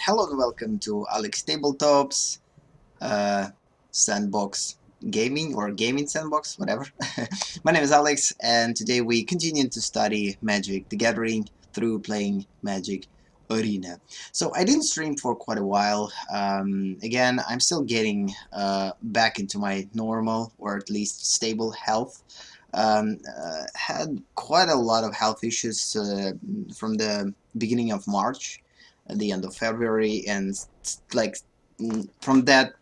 Hello and welcome to AleksTabletops sandbox gaming or gaming sandbox, whatever. My name is Alex, and today we continue to study Magic the Gathering through playing Magic Arena. So I didn't stream for quite a while. Again, I'm still getting back into my normal or at least stable health. Had quite a lot of health issues from the beginning of March at the end of February, and like from that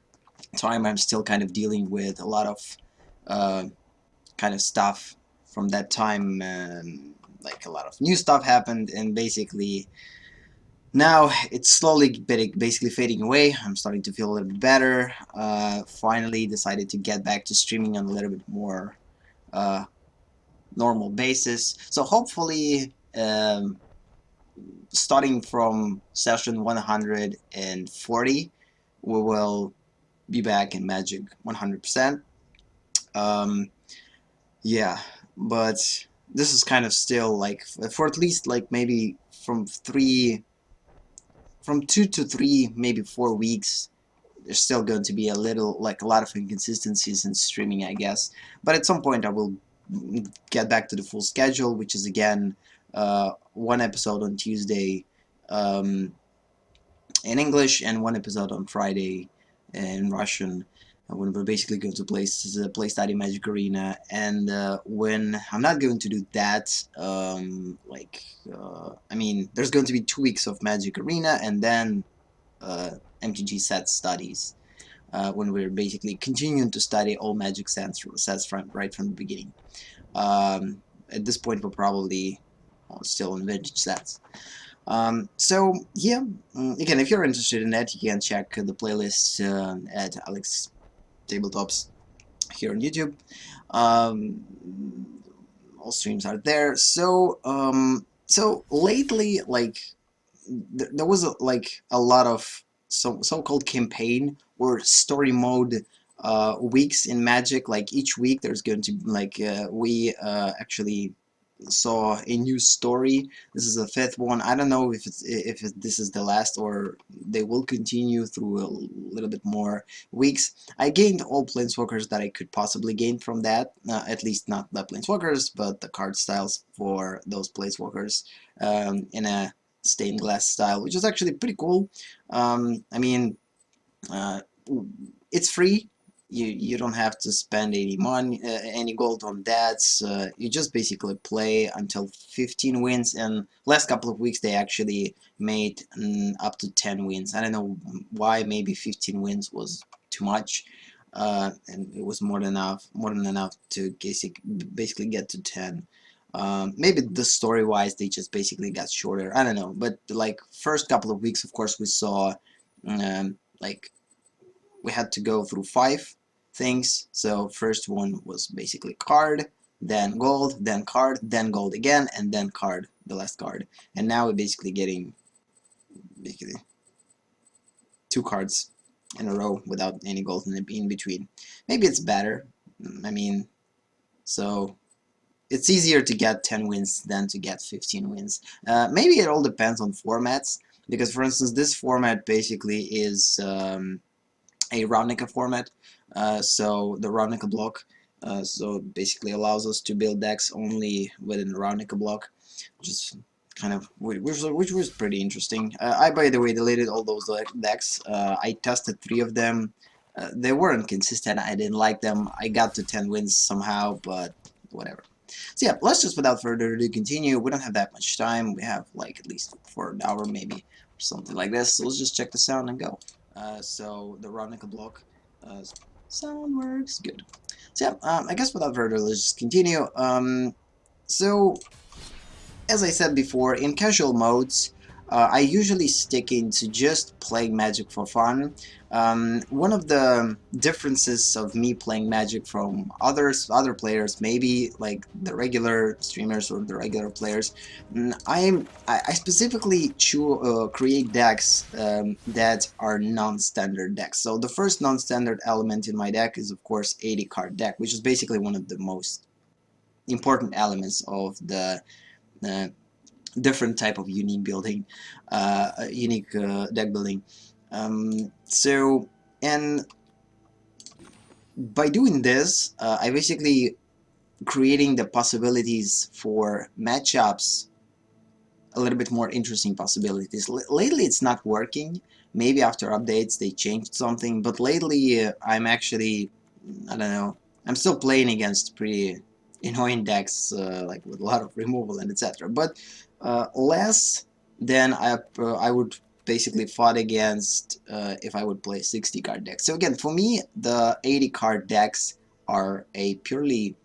time I'm still kind of dealing with a lot of uh, kind of stuff from that time. Like a lot of new stuff happened, and basically now it's slowly basically fading away. I'm starting to feel a little bit better. Finally decided to get back to streaming on a little bit more uh, normal basis. So hopefully starting from session 140, we will be back in Magic 100%. Yeah, but this is kind of still like for at least like maybe from 2 to 3, maybe 4 weeks. There's still going to be a lot of inconsistencies in streaming, I guess. But at some point, I will get back to the full schedule, which is again one episode on Tuesday in English and one episode on Friday in Russian. When we're basically going to play study Magic Arena, and when I'm not going to do that, I mean, there's going to be 2 weeks of Magic Arena, and then MTG set studies. When we're basically continuing to study all Magic sets right from the beginning. At this point, we're probably still in vintage sets. So yeah, again, if you're interested in that, you can check the playlist at AleksTabletops here on YouTube. All streams are there. So lately, like there was a lot of so-called campaign or story mode weeks in Magic. Like each week, there's going to we actually saw a new story. This is the 5th one. I don't know if this is the last or they will continue through a little bit more weeks. I gained all planeswalkers that I could possibly gain from that. At least not the planeswalkers, but the card styles for those planeswalkers in a stained glass style, which is actually pretty cool. I mean, uh, it's free. You don't have to spend any money, any gold on that. You just basically play until 15 wins. And last couple of weeks they actually made up to 10 wins. I don't know why. Maybe 15 wins was too much, and it was more than enough to basically get to 10. Maybe the story-wise they just basically got shorter. I don't know. But like first couple of weeks, of course, we saw like we had to go through 5 things. So first one was basically card, then gold, then card, then gold again, and then card, the last card. And now we're basically getting basically 2 cards in a row without any gold in between. Maybe it's better. I mean, so it's easier to get 10 wins than to get 15 wins. Maybe it all depends on formats, because for instance this format basically is a Ravnica format. So the Ravnica block so basically allows us to build decks only within the Ravnica block, which is kind of which was pretty interesting. I, by the way, deleted all those decks. I tested 3 of them. They weren't consistent. I didn't like them. I got to 10 wins somehow, but whatever. So yeah, let's just without further ado continue. We don't have that much time. We have like at least for an hour maybe or something like this. So let's just check the sound and go. So the Ravnica block sound works good. So yeah, I guess without further ado, let's just continue. So as I said before, in casual modes, I usually stick into just playing Magic for fun. One of the differences of me playing Magic from other players, maybe like the regular streamers or the regular players, I specifically create decks that are non-standard decks. So the first non-standard element in my deck is of course 80 card deck, which is basically one of the most important elements of the uh, different type of unique building, unique deck building. So, and by doing this, I basically creating the possibilities for matchups, a little bit more interesting possibilities. Lately, it's not working. Maybe after updates they changed something, but lately I'm actually, I don't know, I'm still playing against pretty annoying decks, like with a lot of removal and etc. But less than I would basically fought against if I would play 60 card decks. So again, for me, the 80 card decks are a purely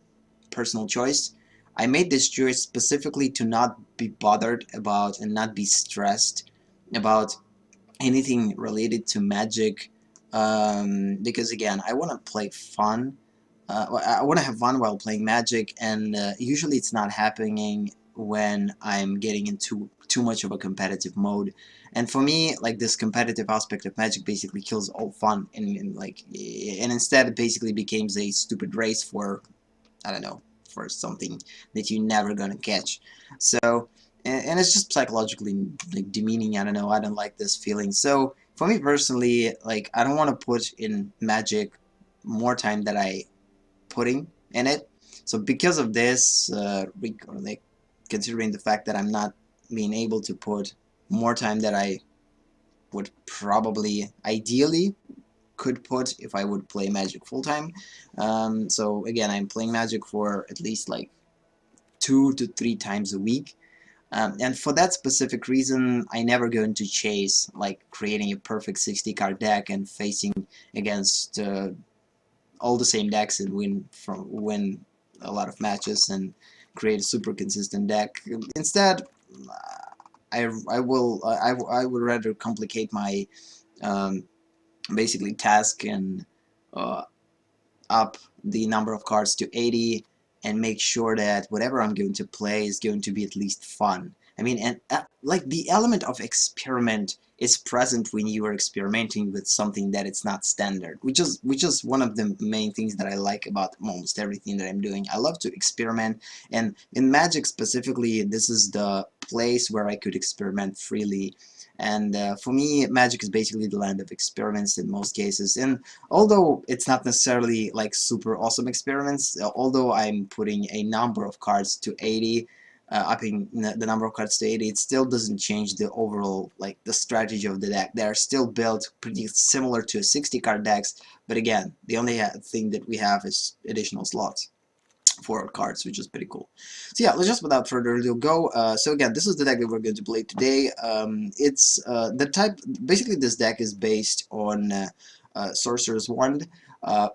personal choice. I made this choice specifically to not be bothered about and not be stressed about anything related to Magic, because again, I want to play fun. I want to have fun while playing Magic, and usually it's not happening when I'm getting into too much of a competitive mode. And for me, like this competitive aspect of Magic basically kills all fun, and instead it basically becomes a stupid race for, I don't know, for something that you're never gonna catch. So, and it's just psychologically like demeaning. I don't know. I don't like this feeling. So for me personally, like I don't want to put in Magic more time that I putting in it. So because of this, like considering the fact that I'm not being able to put more time that I would probably ideally could put if I would play Magic full time. So again, I'm playing Magic for at least like 2 to 3 times a week. And for that specific reason, I never go into chase like creating a perfect 60 card deck and facing against all the same decks and win a lot of matches and create a super consistent deck. Instead, I would rather complicate my um, basically task and uh, up the number of cards to 80 and make sure that whatever I'm going to play is going to be at least fun. I mean, and like the element of experiment is present when you are experimenting with something that it's not standard, which is one of the main things that I like about almost everything that I'm doing. I love to experiment, and in Magic specifically, this is the place where I could experiment freely. And for me, Magic is basically the land of experiments in most cases. And although it's not necessarily like super awesome experiments, although I'm putting a number of cards to 80, upping the number of cards to 80, it still doesn't change the overall, like the strategy of the deck. They're still built pretty similar to 60 card decks, but again, the only thing that we have is additional slots for cards, which is pretty cool. So yeah, let's just without further ado go. So again, this is the deck that we're going to play today. It's the type. Basically, this deck is based on Sorcerer's Wand,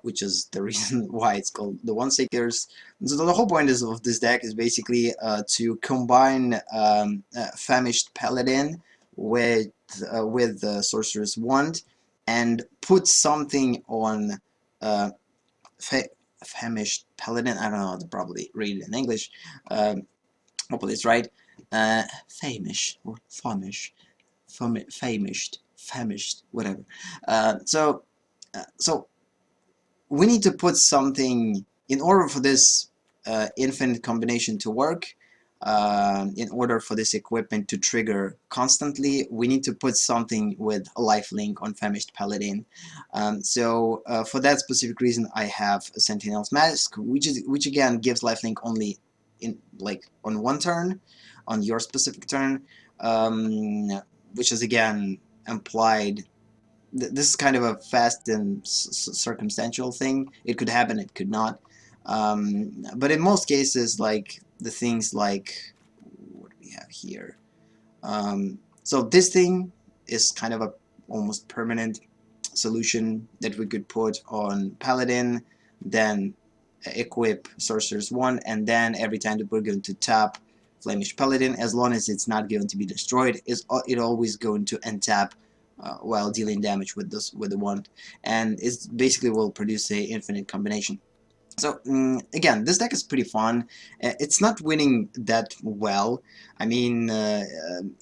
which is the reason why it's called the One Seekers. And so the whole point is of this deck is basically to combine Famished Paladin with Sorcerer's Wand and put something on. Fa Famished Paladin. I don't know how to probably read it in English. Hopefully it's right. Famished or famished, whatever. So we need to put something in order for this infinite combination to work. In order for this equipment to trigger constantly, we need to put something with a lifelink on Famished Paladin. So for that specific reason, I have a Sentinel's Mask, which again gives lifelink only in like on one turn, on your specific turn, which is again implied. This is kind of a fast and circumstantial thing. It could happen, it could not. But in most cases, like the things like what do we have here? So this thing is kind of a almost permanent solution that we could put on Paladin, then equip Sorcerer's Wand, and then every time that we're going to tap Flemish Paladin, as long as it's not going to be destroyed, it always going to untap while dealing damage with the wand, and it basically will produce a infinite combination. So again, this deck is pretty fun. It's not winning that well. I mean,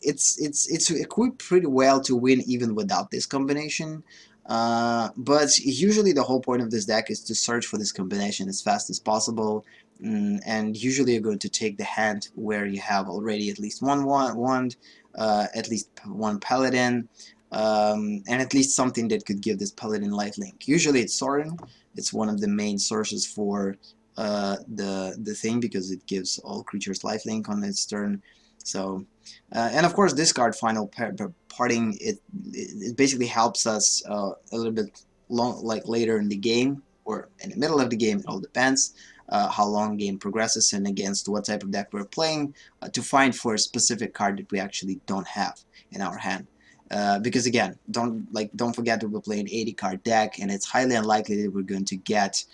it's equipped pretty well to win even without this combination. But usually the whole point of this deck is to search for this combination as fast as possible And usually you're going to take the hand where you have already at least one wand, at least one paladin, and at least something that could give this paladin lifelink. Usually it's Sorin. It's one of the main sources for the thing, because it gives all creatures lifelink on its turn. So, and of course, discard final parting. It basically helps us a little bit like later in the game or in the middle of the game. It all depends how long game progresses and against what type of deck we're playing, to find for a specific card that we actually don't have in our hand. Because again, don't forget that we're playing 80 card deck, and it's highly unlikely that we're going to get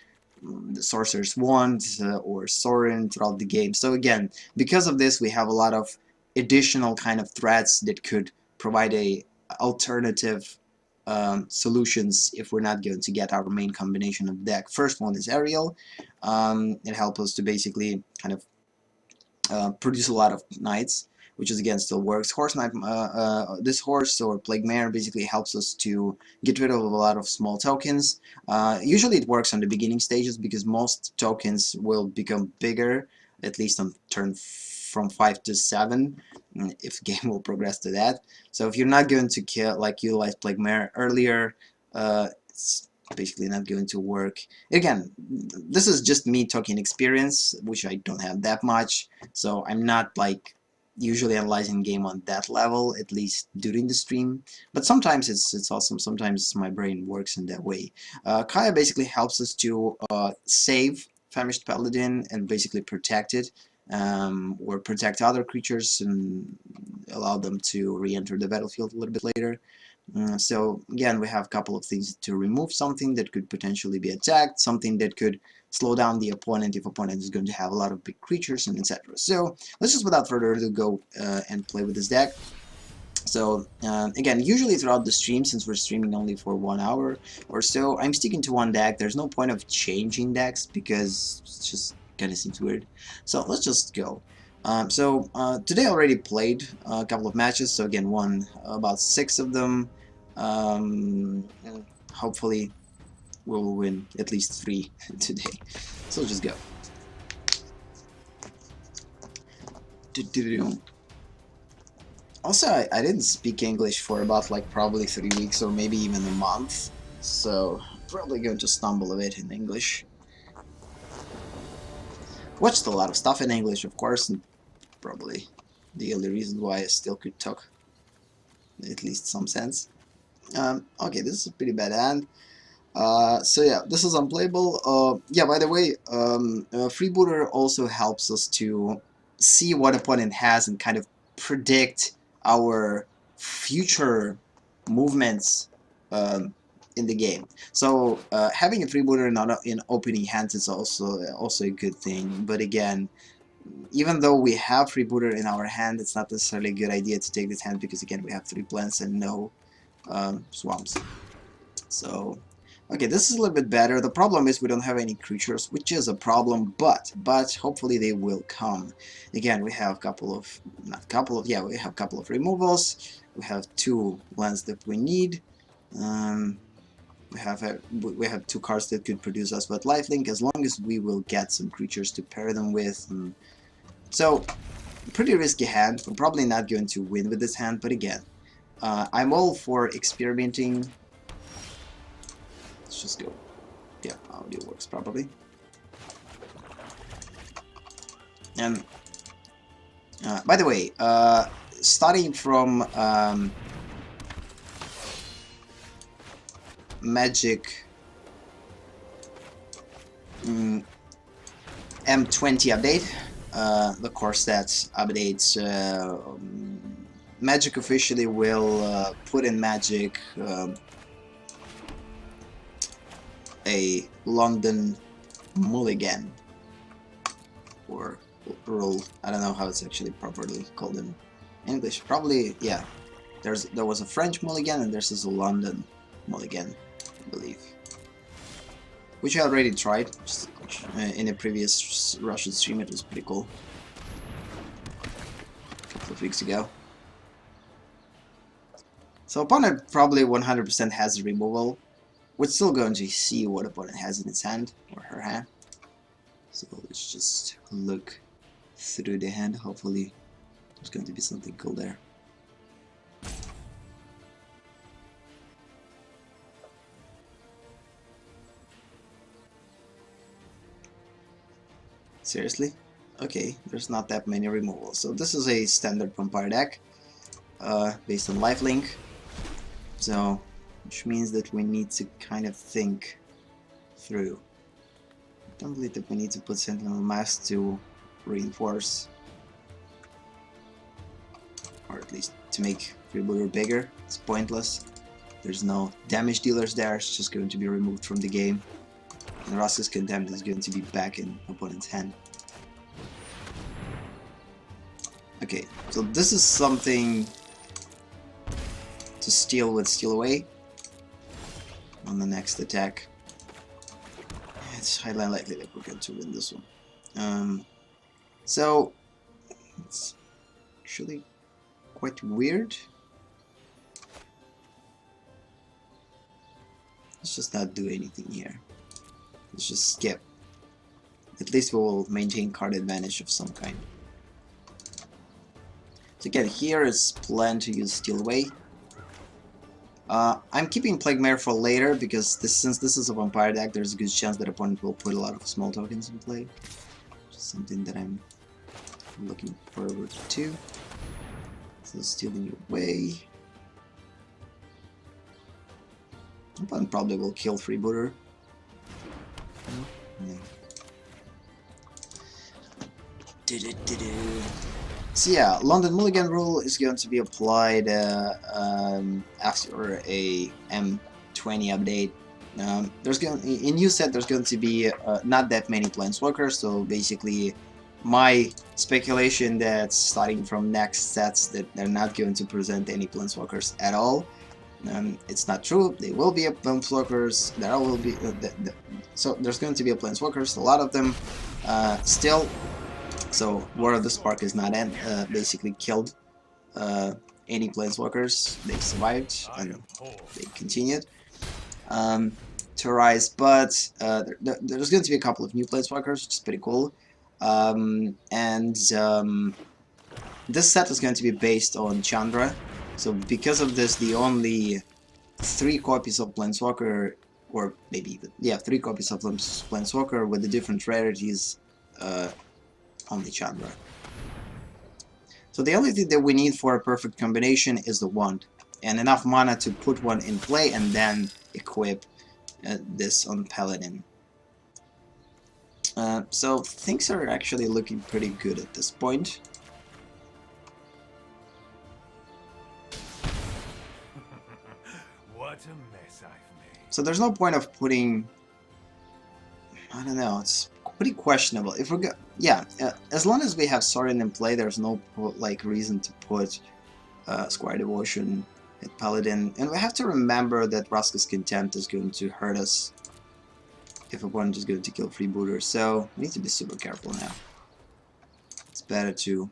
the Sorcerer's Wand or Sorin throughout the game. So again, because of this, we have a lot of additional kind of threats that could provide a alternative solutions if we're not going to get our main combination of deck. First one is Aerial. It helps us to basically kind of produce a lot of knights, which is again still works. Horse Knight, this horse or Plague Mare basically helps us to get rid of a lot of small tokens. Usually it works on the beginning stages because most tokens will become bigger, at least on turn from 5 to 7, if the game will progress to that. So if you're not going to kill, like utilize Plague Mare earlier, it's basically not going to work. Again, this is just me talking experience, which I don't have that much, so I'm not like usually analyzing game on that level, at least during the stream. But sometimes it's awesome. Sometimes my brain works in that way. Kaya basically helps us to save Famished Paladin and basically protect it, or protect other creatures and allow them to re-enter the battlefield a little bit later. So again, we have a couple of things to remove something that could potentially be attacked, something that could slow down the opponent if opponent is going to have a lot of big creatures, and etc. So let's just without further ado go and play with this deck. So again, usually throughout the stream, since we're streaming only for 1 hour or so, I'm sticking to one deck. There's no point of changing decks because it just kind of seems weird. So let's just go. Today I already played a couple of matches, so again won about 6 of them. And hopefully we will win at least 3 today. So let's just go. Also, I didn't speak English for about like probably 3 weeks or maybe even a month, so probably going to stumble a bit in English. Watched a lot of stuff in English, of course, and probably the only reason why I still could talk at least some sense. Okay, this is a pretty bad hand. So yeah, this is unplayable. Yeah, by the way, Freebooter also helps us to see what opponent has and kind of predict our future movements in the game. So having a Freebooter in opening hands is also a good thing. But again, even though we have Freebooter in our hand, it's not necessarily a good idea to take this hand because again we have 3 plants and no swamps. So, okay, this is a little bit better. The problem is we don't have any creatures, which is a problem, but hopefully they will come. Again, we have we have a couple of removals. We have 2 lands that we need. We have 2 cards that could produce us with lifelink, as long as we will get some creatures to pair them with. So, pretty risky hand. We're probably not going to win with this hand, but again, I'm all for experimenting. Let's just go. Yeah, audio works properly. And by the way, starting from Magic M20 update, the core stats updates, Magic officially will put in Magic a London mulligan, or rule. I don't know how it's actually properly called in English. Probably, yeah. There was a French mulligan and there's a London mulligan, I believe. Which I already tried in a previous Russian stream. It was pretty cool. A couple of weeks ago. So opponent probably 100% has a removal. We're still going to see what opponent has in his hand or her hand. So let's just look through the hand. Hopefully there's going to be something cool there. Seriously? Okay, there's not that many removals. So this is a standard vampire deck based on lifelink. So, which means that we need to kind of think through. I don't believe that we need to put Sentinel Mask to reinforce, or at least to make Freebooter bigger. It's pointless. There's no damage dealers there, it's just going to be removed from the game. And Raska's Contempt is going to be back in opponent's hand. Okay, so this is something to steal with Steal Away on the next attack. It's highly likely that we're going to win this one. So it's actually quite weird. Let's just not do anything here. Let's just skip. At least we will maintain card advantage of some kind. So again, here is plan to use Steal Away. I'm keeping Plague Mare for later because since this is a vampire deck, there's a good chance that opponent will put a lot of small tokens in play. Something that I'm looking forward to. So Stealing Away. Opponent probably will kill Freebooter. No. So yeah, London Mulligan rule is going to be applied after a M20 update. In new set there's going to be not that many planeswalkers, so basically my speculation that starting from next sets that they're not going to present any planeswalkers at all. It's not true. They will be planeswalkers. There will be so there's going to be planeswalkers. A lot of them still. So War of the Spark is not basically killed any planeswalkers. They survived and they continued to rise. But there's going to be a couple of new planeswalkers, which is pretty cool. This set is going to be based on Chandra. So because of this, the only 3 copies of Planeswalker, or maybe, yeah, 3 copies of Planeswalker with the different rarities, only Chandra. So the only thing that we need for a perfect combination is the wand, and enough mana to put one in play and then equip this on Paladin. So things are actually looking pretty good at this point. What a mess I've made. So there's no point of putting, I don't know, it's pretty questionable. If we're as long as we have Sorin in play, there's no reason to put Squire Devotion at Paladin. And we have to remember that Raska's Contempt is going to hurt us if opponent is going to kill Freebooter. So we need to be super careful now. It's better to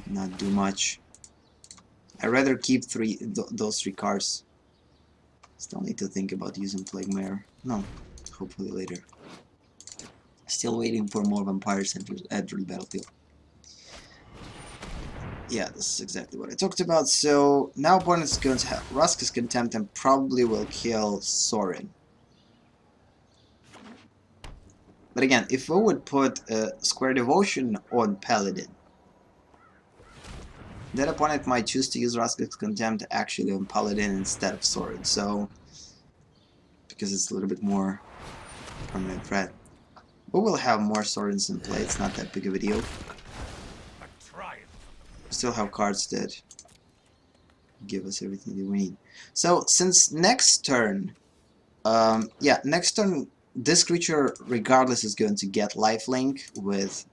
not do much. I'd rather keep those 3 cards. Still need to think about using Plague Mare. No, hopefully later. Still waiting for more vampires at the battlefield. Yeah, this is exactly what I talked about. So now opponent is going to have Raska's Contempt and probably will kill Sorin. But again, if we would put Square Devotion on Paladin, that opponent might choose to use Raska's Contempt actually on Paladin instead of Sorin. So, because it's a little bit more permanent threat. We will have more Sorins in play, it's not that big of a deal. We still have cards that give us everything that we need. So, since next turn, next turn, this creature, regardless, is going to get lifelink with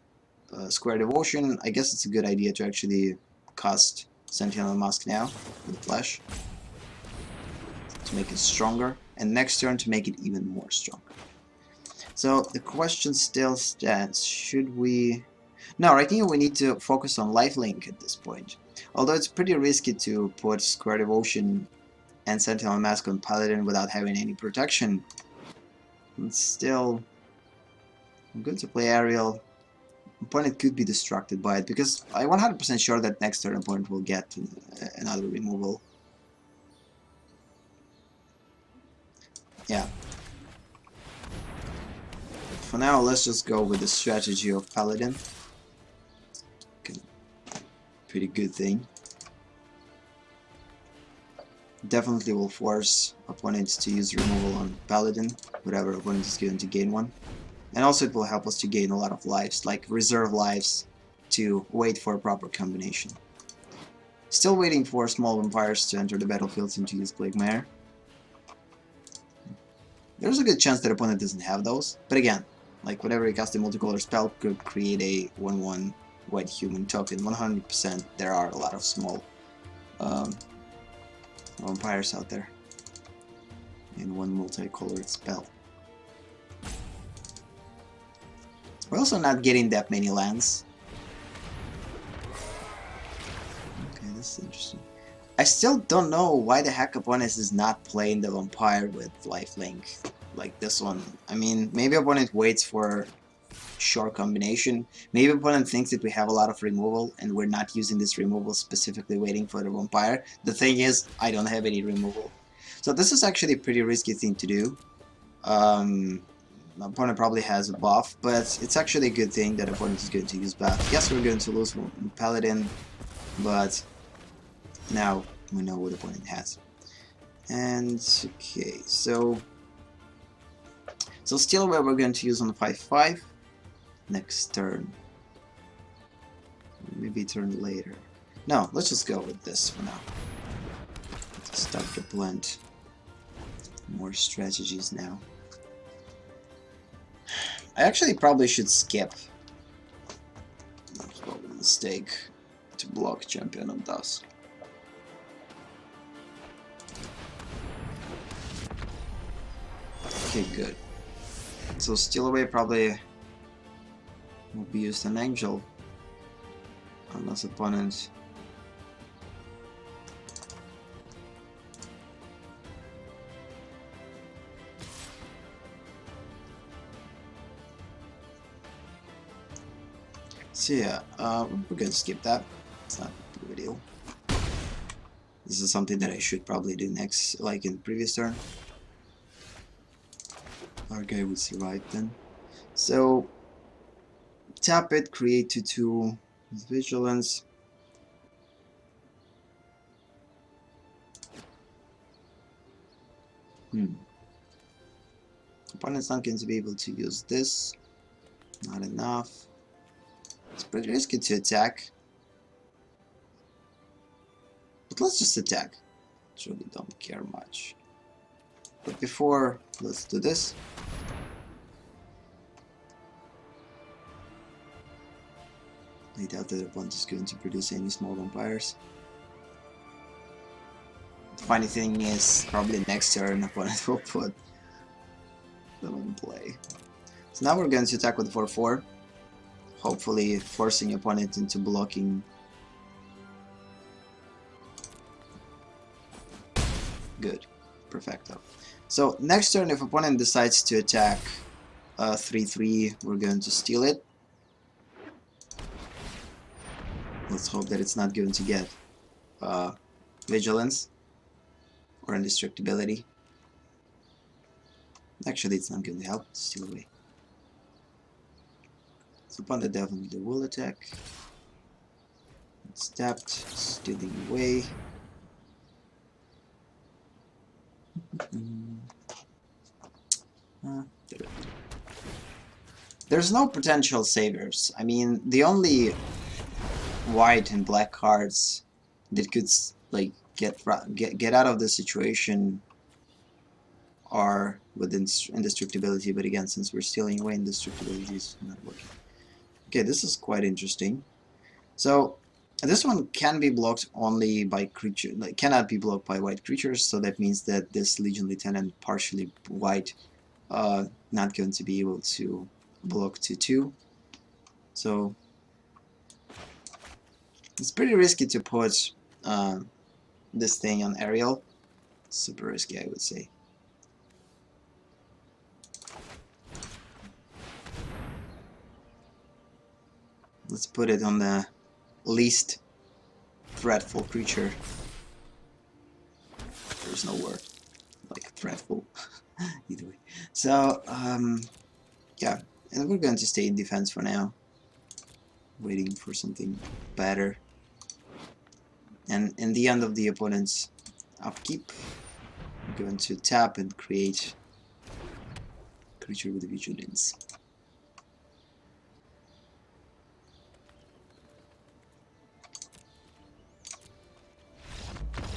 Square Devotion. I guess it's a good idea to actually cast Sentinel Mask now with Flash to make it stronger, and next turn to make it even more stronger. So the question still stands, should we... No, I think we need to focus on lifelink at this point. Although it's pretty risky to put Square Devotion and Sentinel Mask on Paladin without having any protection, it's still I'm going to play aerial. Opponent could be distracted by it because I'm 100% sure that next turn opponent will get another removal. Yeah. For now, let's just go with the strategy of Paladin. Okay. Pretty good thing. Definitely will force opponents to use removal on Paladin, whatever opponent is going to gain one. And also it will help us to gain a lot of lives, like reserve lives, to wait for a proper combination. Still waiting for small vampires to enter the battlefield and to use Plague Mare. There's a good chance that opponent doesn't have those, but again, like whenever you cast a multicolor spell could create a 1/1 white human token, 100% there are a lot of small vampires out there in one multicolored spell. We're also not getting that many lands. Okay, this is interesting. I still don't know why the heck opponent is not playing the vampire with lifelink like this one. I mean, maybe opponent waits for short combination. Maybe opponent thinks that we have a lot of removal and we're not using this removal specifically waiting for the vampire. The thing is, I don't have any removal. So this is actually a pretty risky thing to do. My opponent probably has a buff, but it's actually a good thing that opponent is going to use buff. Yes, we're going to lose Paladin, but now we know what opponent has. And okay, so still where we're going to use on 5/5 next turn. Maybe turn later. No, let's just go with this for now. Let's start to blend more strategies now. I actually probably should skip. That's probably a mistake to block Champion of Dusk. Okay, good. So Steal Away probably will be used on Angel, unless opponent so yeah, we're gonna skip that. It's not a big deal. This is something that I should probably do next, like in the previous turn. Our guy would survive then. So tap it, create 2/2 with Vigilance. Opponent's not going to be able to use this. Not enough. It's pretty risky to attack. But let's just attack. Really don't care much. But before, let's do this. I doubt that opponent is going to produce any small vampires. The funny thing is, probably next turn opponent will put them in play. So now we're going to attack with 4/4. Hopefully forcing opponent into blocking. Good. Perfecto. So next turn, if opponent decides to attack 3/3, we're going to steal it. Let's hope that it's not going to get Vigilance or Indestructibility. Actually, it's not going to help. Steal Away. So opponent definitely will attack. It's tapped, stealing away. There's no potential saviors. I mean, the only white and black cards that could like get out of the situation are with Indestructibility, but again, since we're stealing away, Indestructibility is not working. Okay, this is quite interesting. So this one can be blocked only by creature, like cannot be blocked by white creatures. So that means that this Legion Lieutenant, partially white, not going to be able to block 2/2. So it's pretty risky to put this thing on aerial. Super risky, I would say. Let's put it on the least threatful creature. There's no word like threatful. Either way. So yeah, and we're going to stay in defense for now, waiting for something better. And in the end of the opponent's upkeep, we're going to tap and create creature with vigilance.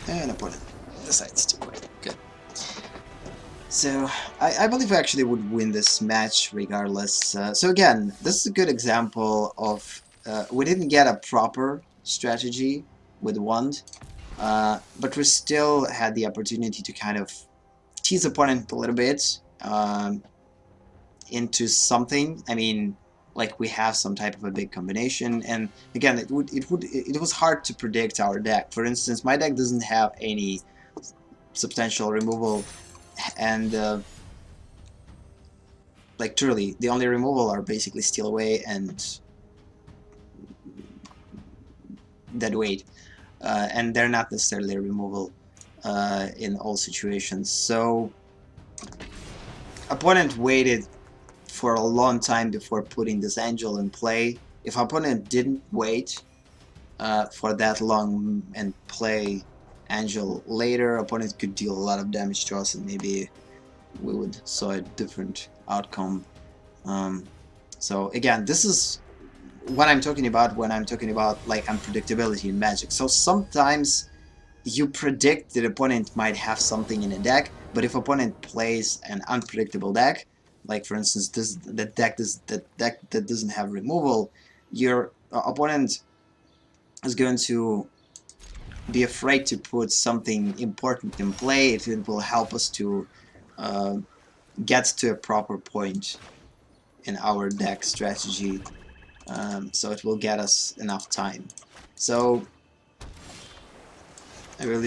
And opponent decides to quit. Good. So I believe I actually would win this match regardless. So again, this is a good example of we didn't get a proper strategy with Wand, but we still had the opportunity to kind of tease opponent a little bit into something. I mean, like we have some type of a big combination, and again, it was hard to predict our deck. For instance, my deck doesn't have any substantial removal, and like truly, the only removal are basically Steal Away and Dead Weight, and they're not necessarily removal in all situations. So opponent waited for a long time before putting this angel in play. If opponent didn't wait for that long and play angel later, opponent could deal a lot of damage to us, and maybe we would saw a different outcome. So again, this is what I'm talking about when I'm talking about like unpredictability in Magic. So sometimes you predict that opponent might have something in a deck, but if opponent plays an unpredictable deck, like for instance the deck that doesn't have removal, your opponent is going to be afraid to put something important in play if it will help us to get to a proper point in our deck strategy, so it will get us enough time. So I believe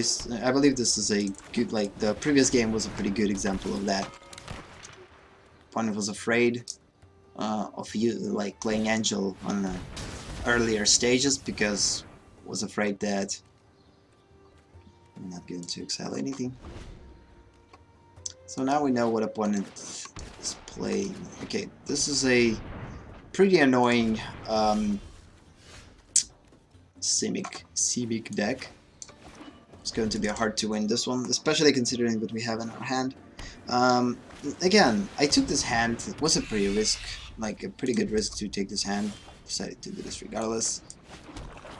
this is a good, like the previous game was a pretty good example of that. Opponent was afraid of you like playing Angel on the earlier stages because was afraid that I'm not going to exile anything. So now we know what opponent is playing. Okay, this is a pretty annoying Simic deck. It's going to be hard to win this one, especially considering what we have in our hand. Again, I took this hand. It was a pretty pretty good risk to take this hand. Decided to do this regardless.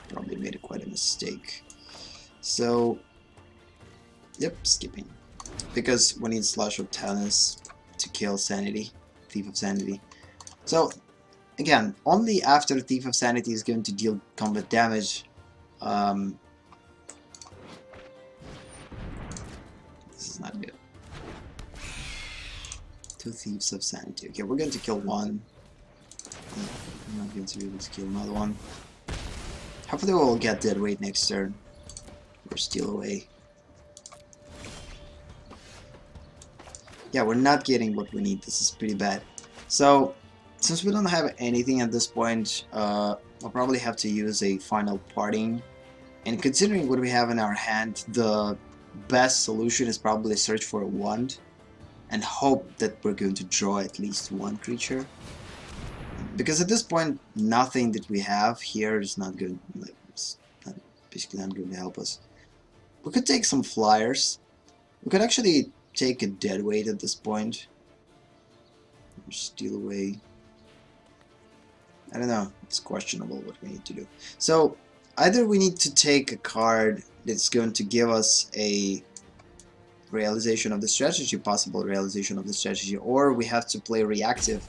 Probably made quite a mistake. So, yep, skipping. Because we need Slash of Talents to kill Sanity, Thief of Sanity. So, again, only after Thief of Sanity is going to deal combat damage. This is not good. 2 Thieves of Sanity. Okay, we're going to kill one. I'm not going to be able to kill another one. Hopefully we'll get Dead Weight next turn. Or Steal Away. Yeah, we're not getting what we need. This is pretty bad. So, since we don't have anything at this point, I'll probably have to use a Final Parting. And considering what we have in our hand, the best solution is probably search for a wand and hope that we're going to draw at least one creature. Because at this point, nothing that we have here is not good. Like, it's basically not going to help us. We could take some flyers. We could actually take a Dead Weight at this point. Or Steal Away. I don't know. It's questionable what we need to do. So, either we need to take a card that's going to give us a realization of the strategy, possible realization of the strategy, or we have to play reactive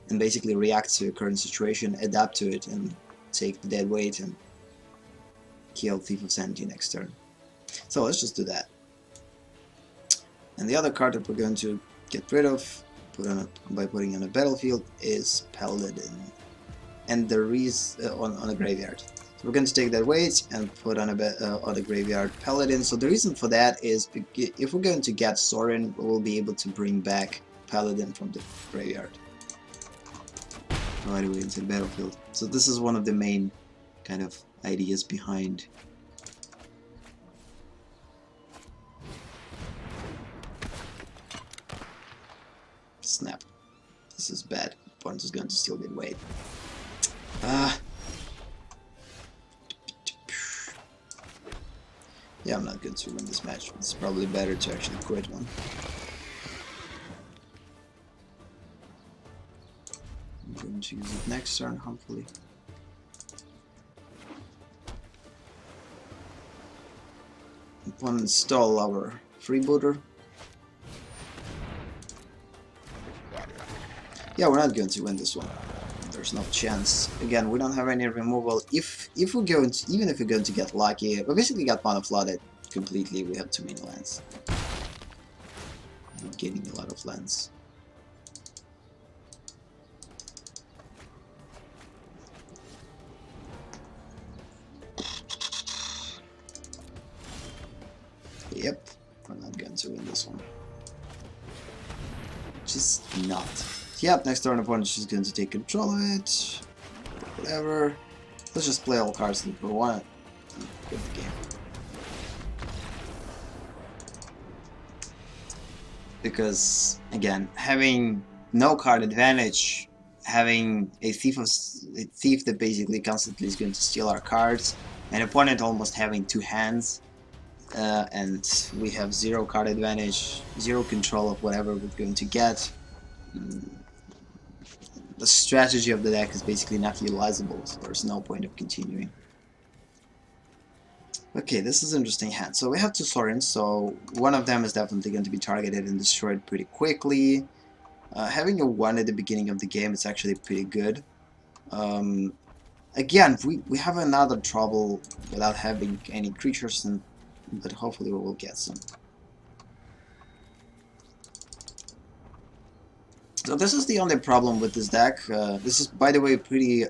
and basically react to a current situation, adapt to it, and take the Dead Weight and kill Thief of Sanity next turn. So let's just do that. And the other card that we're going to get rid of by putting on a battlefield is Paladin, and the on a graveyard. So we're going to take that weight and put on a graveyard Paladin. So the reason for that is if we're going to get Sorin, we will be able to bring back Paladin from the graveyard right away into the battlefield. So this is one of the main kind of ideas behind. Snap. This is bad. Opponent is going to still get weight. Yeah, I'm not going to win this match. It's probably better to actually quit one. I'm going to use it next turn, hopefully. Opponent stole our freebooter. Yeah, we're not going to win this one. There's no chance. Again, we don't have any removal. If we're going to, even if we're going to get lucky, we basically got mana flooded completely. We have too many lands. We're getting a lot of lands. Yep, we're not going to win this one. Just not. Yep, next turn opponent is just going to take control of it. Whatever. Let's just play all cards that we want and get the game. Because, again, having no card advantage, having a thief that basically constantly is going to steal our cards, an opponent almost having two hands, and we have zero card advantage, zero control of whatever we're going to get. The strategy of the deck is basically not utilizable, so there's no point of continuing. Okay, this is an interesting hand. So we have two Saurians, so one of them is definitely going to be targeted and destroyed pretty quickly. Having a 1 at the beginning of the game is actually pretty good. Again, we have another trouble without having any creatures, but hopefully we will get some. So this is the only problem with this deck. This is, by the way, pretty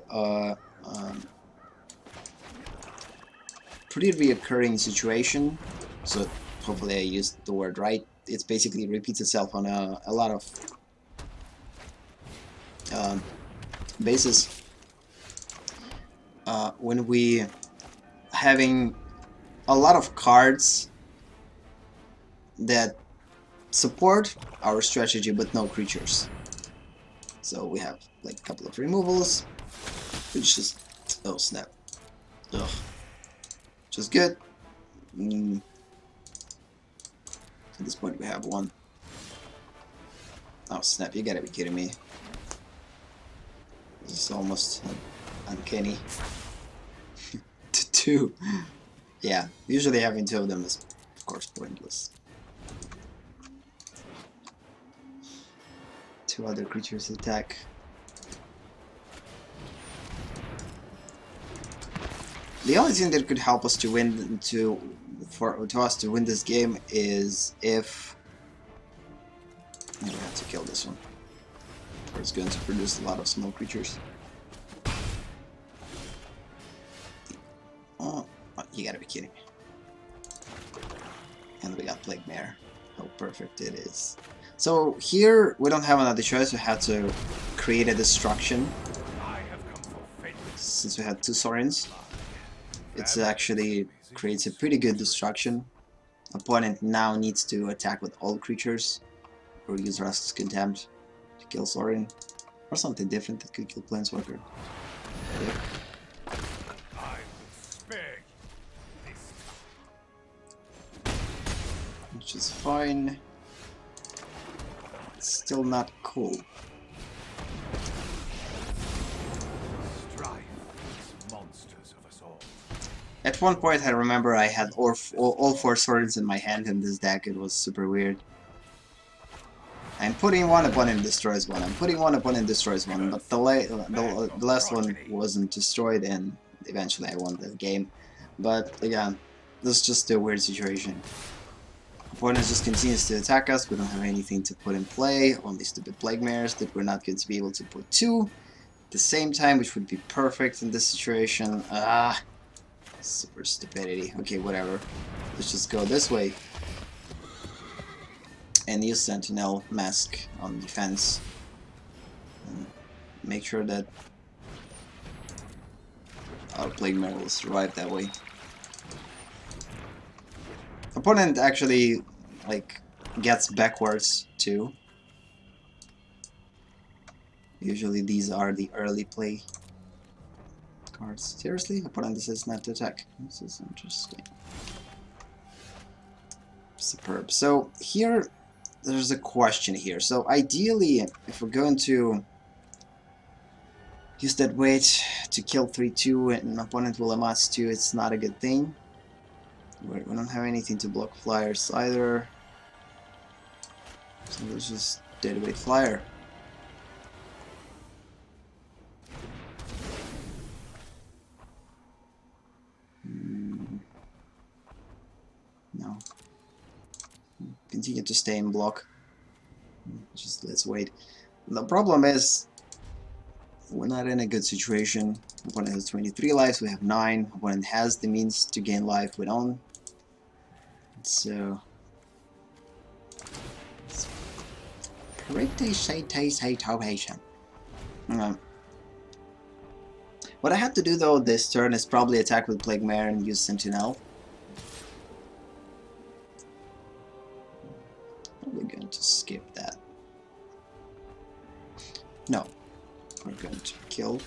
reoccurring situation. So hopefully I used the word right. It's basically repeats itself on a lot of bases. When we having a lot of cards that support our strategy but no creatures. So we have like a couple of removals, which is, oh snap, ugh, just good. At this point we have one. Oh snap, you gotta be kidding me. This is almost uncanny. Two. Yeah, usually having two of them is of course pointless. Two other creatures attack. The only thing that could help us to win to us to win this game is if we have to kill this one. Or it's going to produce a lot of small creatures. Oh, you gotta be kidding me. And we got Plague Mare. How perfect it is. So here we don't have another choice, we have to create a destruction. Since we had two Saurians, it actually creates a pretty good destruction. Opponent now needs to attack with all creatures or use Rust's Contempt to kill Saurian. Or something different that could kill Planeswalker. Yep. Which is fine. It's still not cool. At one point I remember I had all four swords in my hand in this deck. It was super weird. I'm putting one, opponent destroys one. I'm putting one, opponent destroys one. But the last one wasn't destroyed, and eventually I won the game. But again, this is just a weird situation. Opponent just continues to attack us. We don't have anything to put in play. Only stupid Plague Mares that we're not going to be able to put two at the same time, which would be perfect in this situation. Super stupidity. Okay, whatever. Let's just go this way. And use Sentinel Mask on defense. And make sure that our Plague Mare will survive that way. Opponent actually like gets backwards too. Usually these are the early play cards. Seriously? Opponent decides not to attack. This is interesting. Superb. So here, there's a question here. So ideally, if we're going to use that weight to kill 3-2 and an opponent will amass 2, it's not a good thing. We don't have anything to block flyers either. So let's just deadweight flyer. No. Continue to stay in block. Just let's wait. The problem is we're not in a good situation. Opponent has 23 lives, we have 9. Opponent has the means to gain life, we don't. So it's pretty situation. What I have to do though this turn is probably attack with Plague Mare and use Sentinel. Probably going to skip that. No, we're going to kill.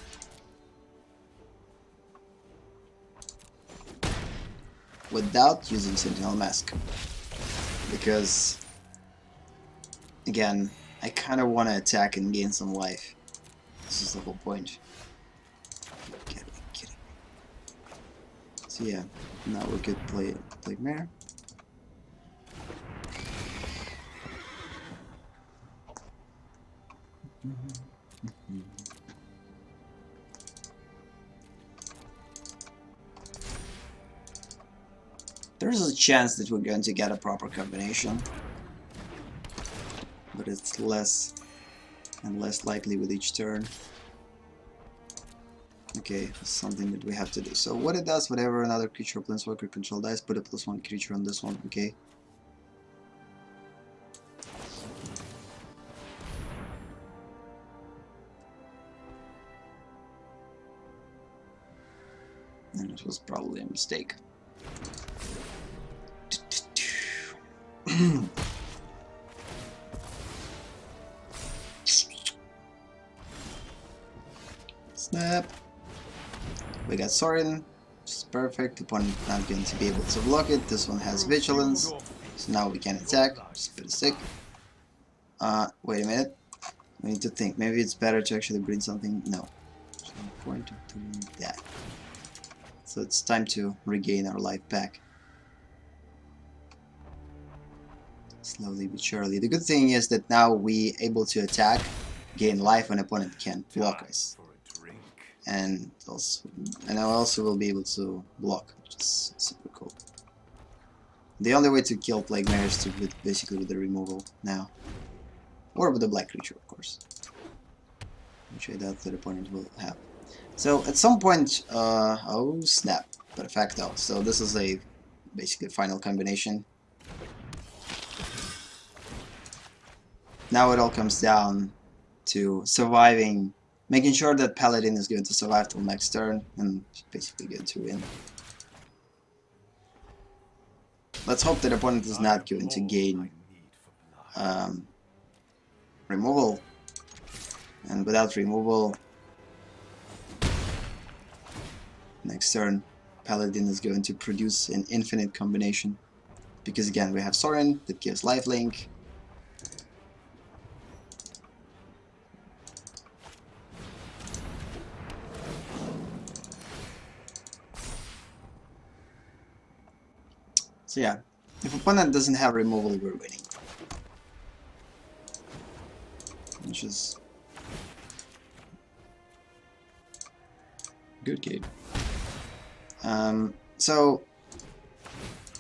Without using Sentinel Mask. Because, again, I kind of want to attack and gain some life. This is the whole point. Kidding. So yeah, now we could play Plague Mare. There's a chance that we're going to get a proper combination, but it's less and less likely with each turn. Okay, it's something that we have to do. So what it does, whatever another creature or planeswalker control dies, put a +1 creature on this one, okay? And it was probably a mistake. Snap. We got Sorin, which is perfect. Opponent not going to be able to block it. This one has Vigilance, so now we can attack, which is pretty sick. Wait a minute. We need to think. Maybe it's better to actually bring something. No. So I'm going to do that. So it's time to regain our life back. Slowly but surely. The good thing is that now we able to attack, gain life when opponent can't block us. And I also will be able to block, which is super cool. The only way to kill Plague Mare is to basically with the removal now. Or with the black creature, of course. Which I doubt that opponent will have. So at some point, oh snap, perfecto. So this is a basically final combination. Now it all comes down to surviving, making sure that Paladin is going to survive till next turn, and basically going to win. Let's hope that opponent is not going to gain removal, and without removal, next turn Paladin is going to produce an infinite combination, because again we have Sorin that gives lifelink. So yeah, if opponent doesn't have removal, we're winning. Which is good game. So,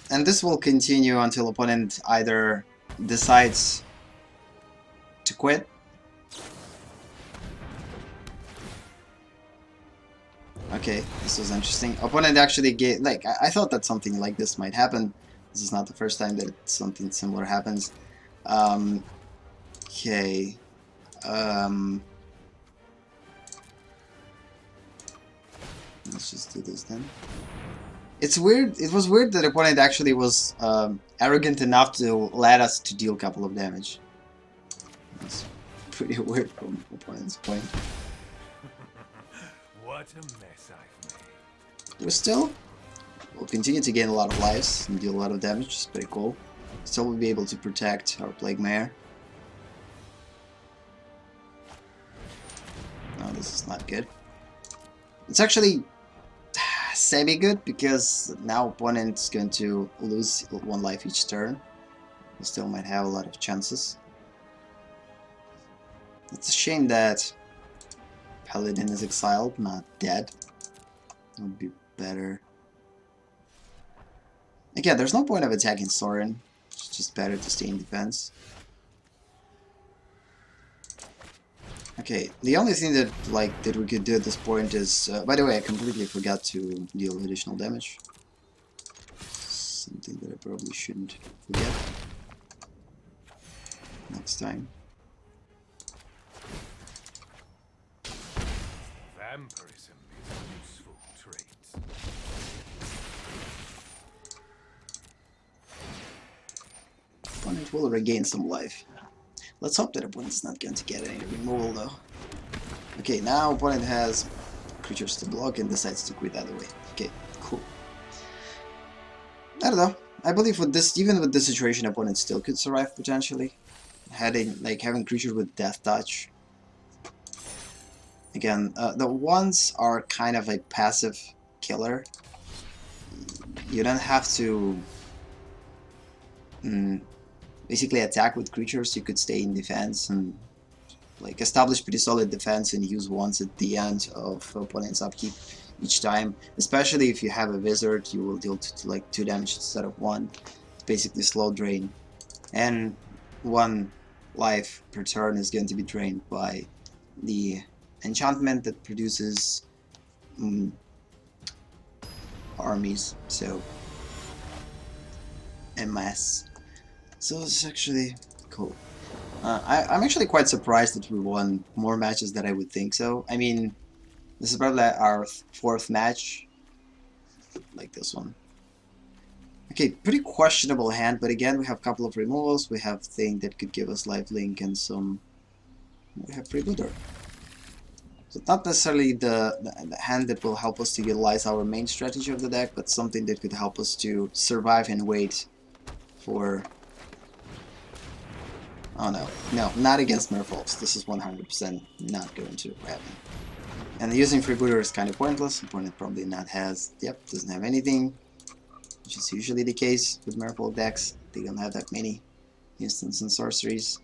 and this will continue until opponent either decides to quit, okay, this was interesting. Opponent actually gave, like, I thought that something like this might happen. This is not the first time that something similar happens. Okay. Let's just do this then. It's weird. It was weird that the opponent actually was arrogant enough to let us to deal a couple of damage. That's pretty weird from opponent's point. What a mess I've made. We'll continue to gain a lot of lives and deal a lot of damage, which is pretty cool. Still will be able to protect our Plague Mare. No, this is not good. It's actually semi-good because now opponent's going to lose 1 life each turn. We still might have a lot of chances. It's a shame that Paladin is exiled, not dead. It would be better. Again, there's no point of attacking Sorin. It's just better to stay in defense. Okay, the only thing that we could do at this point is, by the way, I completely forgot to deal additional damage. Something that I probably shouldn't forget next time. Vampirism is a useful trait. Opponent will regain some life. Let's hope that opponent's not going to get any removal though. Okay, now opponent has creatures to block and decides to quit either way. Okay, cool. I don't know. I believe with this, even with this situation, opponent still could survive potentially. Having creatures with death touch. Again, the ones are kind of a passive killer. You don't have to basically attack with creatures. You could stay in defense and establish pretty solid defense and use ones at the end of opponent's upkeep each time. Especially if you have a wizard, you will deal to 2 damage instead of 1. It's basically slow drain, and 1 life per turn is going to be drained by the enchantment that produces armies. So a mess. So it's actually cool. I'm actually quite surprised that we won more matches than I would think so. I mean, this is probably our 4th match, like this one. Okay, pretty questionable hand, but again, we have a couple of removals. We have thing that could give us lifelink and some. We have Freebooter. So not necessarily the hand that will help us to utilize our main strategy of the deck, but something that could help us to survive and wait for. Oh no, no, not against Merfolks. This is 100% not going to happen. And using Freebooter is kind of pointless. Opponent probably doesn't have anything, which is usually the case with Merfolk decks. They don't have that many instants and sorceries.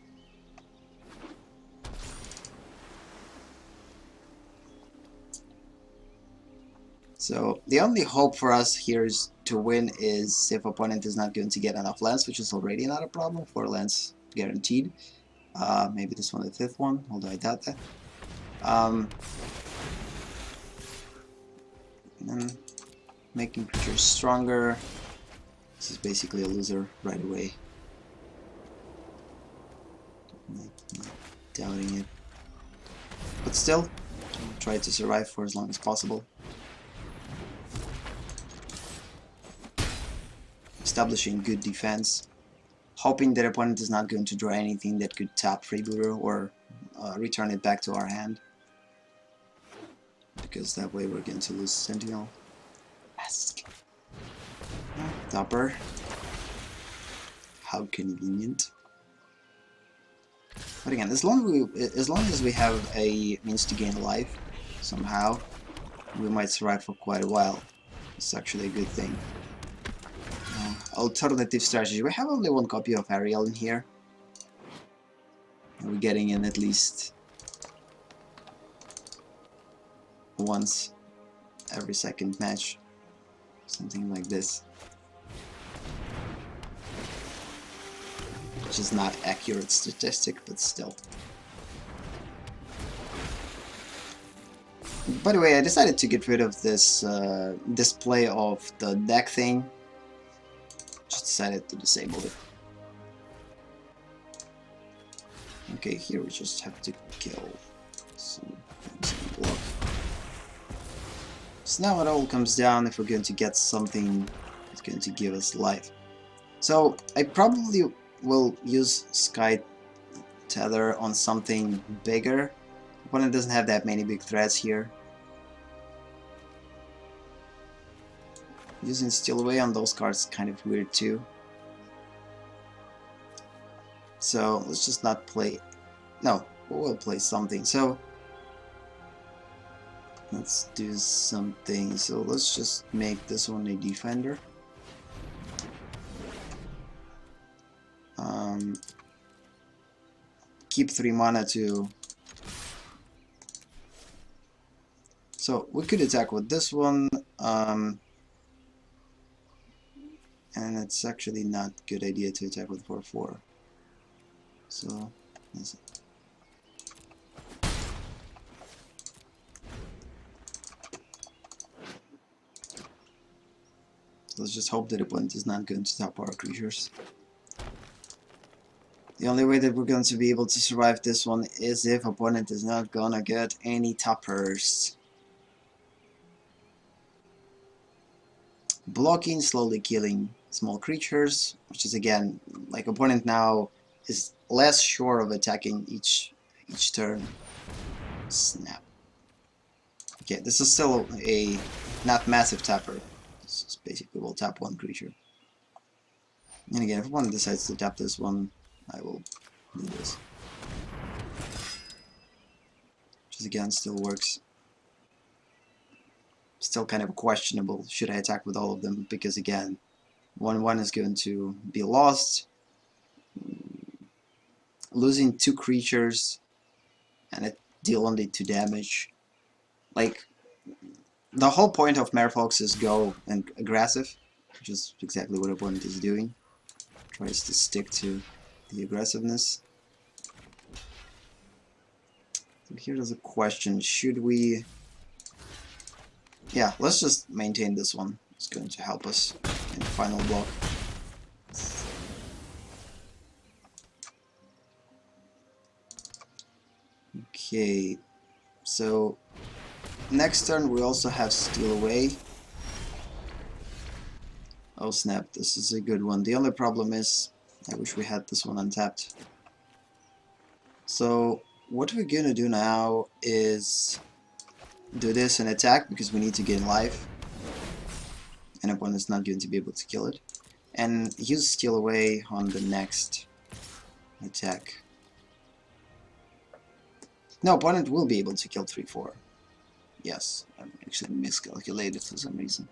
So the only hope for us here is to win is if opponent is not going to get enough lands, which is already not a problem. 4 lands guaranteed. Maybe this one the 5th one, although I doubt that. And making creatures stronger. This is basically a loser right away. Not doubting it. But still, try to survive for as long as possible. Establishing good defense. Hoping that opponent is not going to draw anything that could tap Freebooter or return it back to our hand. Because that way we're going to lose Sentinel. Ask. Topper. How convenient. But again, as long as we have a means to gain life, somehow, we might survive for quite a while. It's actually a good thing. Alternative strategy. We have only 1 copy of Ariel in here. We're getting in at least once every 2nd match. Something like this. Which is not accurate statistic, but still. By the way, I decided to get rid of this display of the deck thing. Just decided to disable it. Okay, here we just have to kill some things and block. So now it all comes down if we're going to get something that's going to give us life. So I probably will use Sky Tether on something bigger. Opponent doesn't have that many big threats here. Using Steal Away on those cards is kind of weird too. So let's just not play. No, we'll play something. So let's do something. So let's just make this one a defender. Keep 3 mana to... So we could attack with this one, and it's actually not a good idea to attack with 4/4. So let's just hope that the opponent is not going to tap our creatures. The only way that we're going to be able to survive this one is if opponent is not gonna get any tappers. Blocking, slowly killing small creatures, which is again, like opponent now is less sure of attacking each turn. Snap. Okay, this is still a not massive tapper. This is basically we'll tap one creature. And again, if one decides to tap this one, I will do this. Which is again still works. Still kind of questionable. Should I attack with all of them? Because again, 1/1 is going to be lost. Losing 2 creatures and it deal only 2 damage. Like, the whole point of Merfolk is go and aggressive, which is exactly what opponent is doing. Tries to stick to the aggressiveness. So here's a question, should we... Yeah, let's just maintain this one. It's going to help us in the final block. Okay, so next turn we also have Steal Away. Oh snap, this is a good one. The only problem is, I wish we had this one untapped. So what we're gonna do now is do this and attack because we need to gain life. And opponent's not going to be able to kill it. And use Steal Away on the next attack. No, opponent will be able to kill 3/4. Yes, I actually miscalculated for some reason.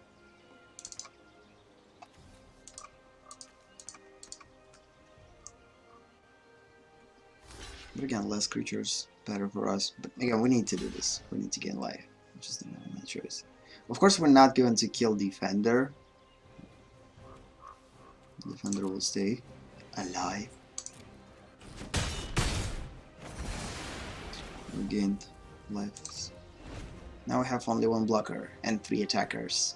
But again, less creatures, better for us. But again, we need to do this. We need to gain life, which is the only choice. Of course, we're not going to kill Defender. Defender will stay alive. We gained life. Now we have only 1 blocker and 3 attackers.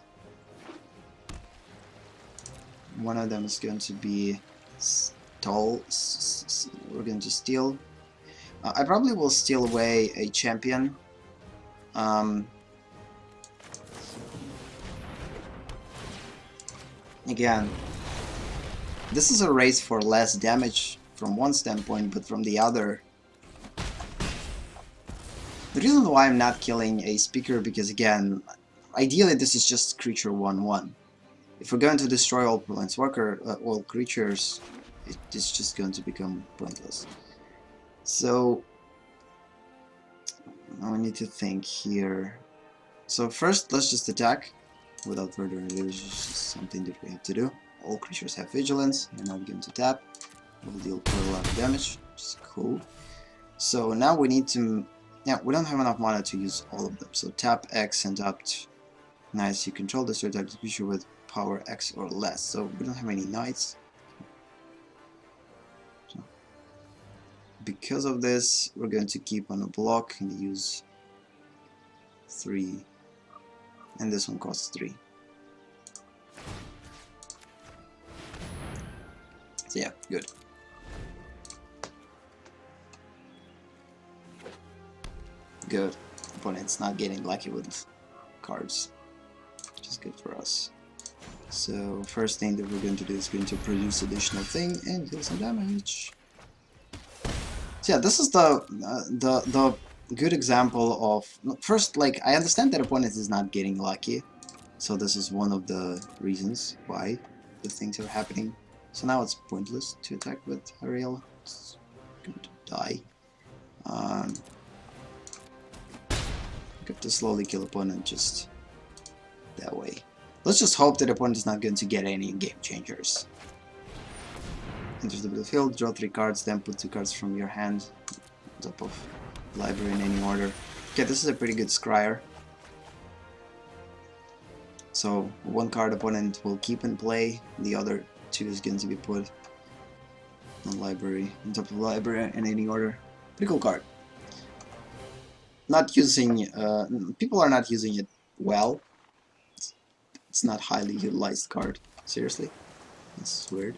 One of them is going to be stall. We're going to steal. I probably will steal away a champion. Again, this is a race for less damage from one standpoint, but from the other. The reason why I'm not killing a speaker, because again, ideally this is just creature 1/1. If we're going to destroy all planeswalker, all creatures, it's just going to become pointless. So now we need to think here. So first, let's just attack. Without further ado, it's just something that we have to do. All creatures have vigilance. You're not going to tap. We'll deal quite a lot of damage, which is cool. So now we need to... Yeah, we don't have enough mana to use all of them. So tap X and opt. Nice, you control this or attack the creature with power X or less. So we don't have any knights. So because of this, we're going to keep on a block and use 3. And this one costs 3. So yeah, good. Good. Opponent's not getting lucky with cards. good for us. So first thing that we're going to do is going to produce additional thing and deal some damage. So yeah, this is the good example of first, like, I understand that opponent is not getting lucky, so this is one of the reasons why the things are happening. So now it's pointless to attack with Ariel. It's going to die. Got to slowly kill opponent just that way. Let's just hope that opponent is not going to get any game changers. Enters the battlefield, draw 3 cards, then put 2 cards from your hand on top of library in any order. Okay, this is a pretty good scryer. So 1 card opponent will keep in play, the other 2 is going to be put on library, on top of library in any order. Pretty cool card. Not using, people are not using it well. It's not highly utilized card. Seriously, this is weird.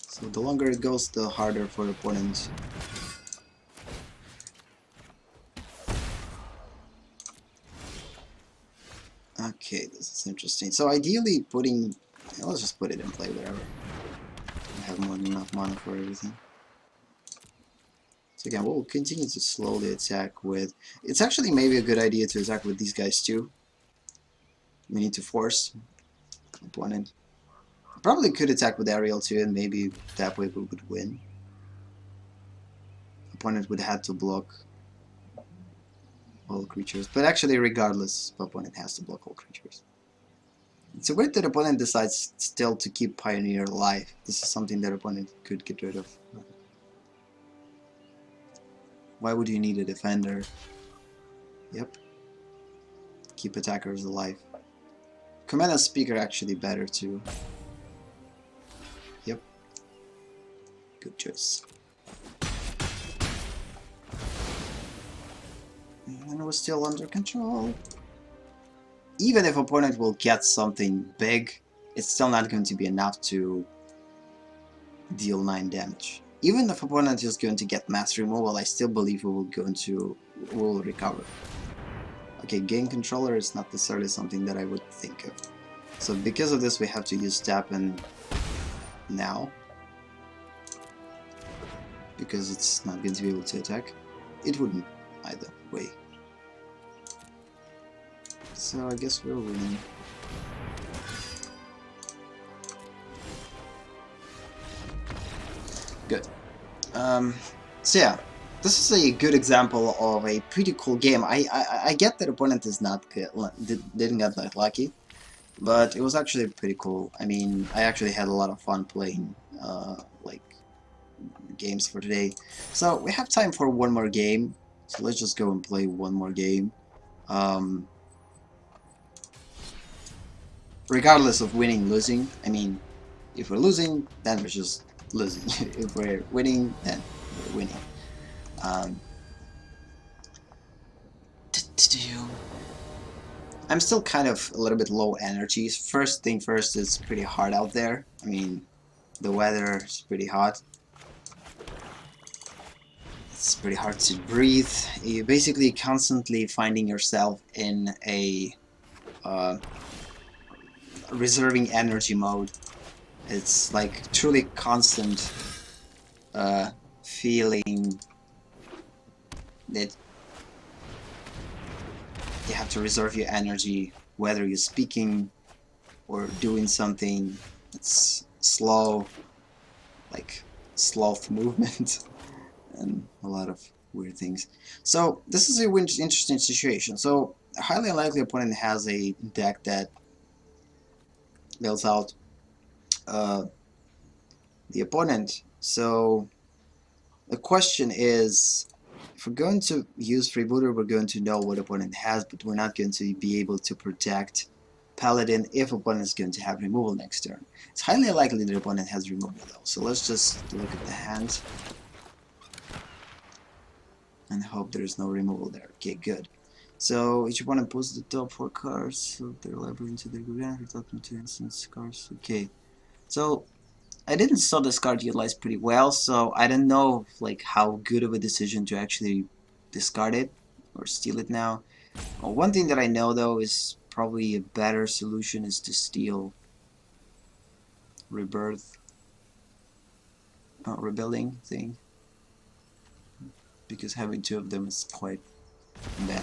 So the longer it goes, the harder for the opponent. Okay, this is interesting. So ideally putting, let's just put it in play, whatever. I have more than enough mana for everything. So again, we'll continue to slowly attack with... It's actually maybe a good idea to attack with these guys too. We need to force opponent. Probably could attack with Ariel too, and maybe that way we would win. Opponent would have to block all creatures, but actually regardless, opponent has to block all creatures. It's weird that opponent decides still to keep Pioneer alive. This is something that opponent could get rid of. Why would you need a defender? Yep. Keep attackers alive. Command as speaker actually better too. Yep. Good choice. And we're still under control. Even if opponent will get something big, it's still not going to be enough to deal 9 damage. Even if opponent is going to get mass removal, I still believe we will recover. Okay, game controller is not necessarily something that I would think of. So because of this, we have to use tap and now. Because it's not going to be able to attack. It wouldn't either way. So I guess we're winning. Good. So yeah, this is a good example of a pretty cool game. I get that opponent is not good, didn't get that lucky, but it was actually pretty cool. I mean, I actually had a lot of fun playing like games for today. So we have time for one more game. So let's just go and play one more game. Regardless of winning, losing. I mean, if we're losing, then we're just losing. If we're winning, then we're winning. I'm still kind of a little bit low energy. First thing first, it's pretty hot out there. I mean, the weather is pretty hot. It's pretty hard to breathe. You're basically constantly finding yourself in a reserving energy mode. It's like truly constant feeling that you have to reserve your energy, whether you're speaking or doing something. It's slow, like sloth movement, and a lot of weird things. So this is a interesting situation. So a highly unlikely opponent has a deck that bails out the opponent. So the question is, if we're going to use Freebooter, we're going to know what opponent has, but we're not going to be able to protect Paladin if opponent is going to have removal next turn. It's highly unlikely that opponent has removal though, so let's just look at the hand and hope there's no removal there. Okay, good. So each opponent puts the top 4 cards of their library into their graveyard, returning 2 instance cards. Okay, so I didn't saw this card utilized pretty well, so I don't know like how good of a decision to actually discard it or steal it now. One thing that I know though is probably a better solution is to steal Rebirth, Rebuilding thing, because having two of them is quite bad.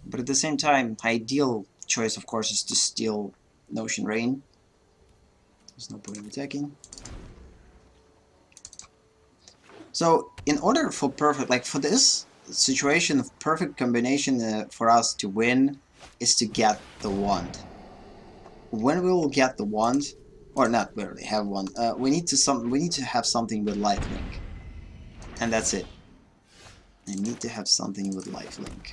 But at the same time, ideal choice of course is to steal Notion Rain. There's no point in attacking. So in order for perfect, like for this situation of perfect combination for us to win is to get the wand. When we will get the wand, or not, we already have one. We need to have something with lifelink, and that's it. I need to have something with lifelink.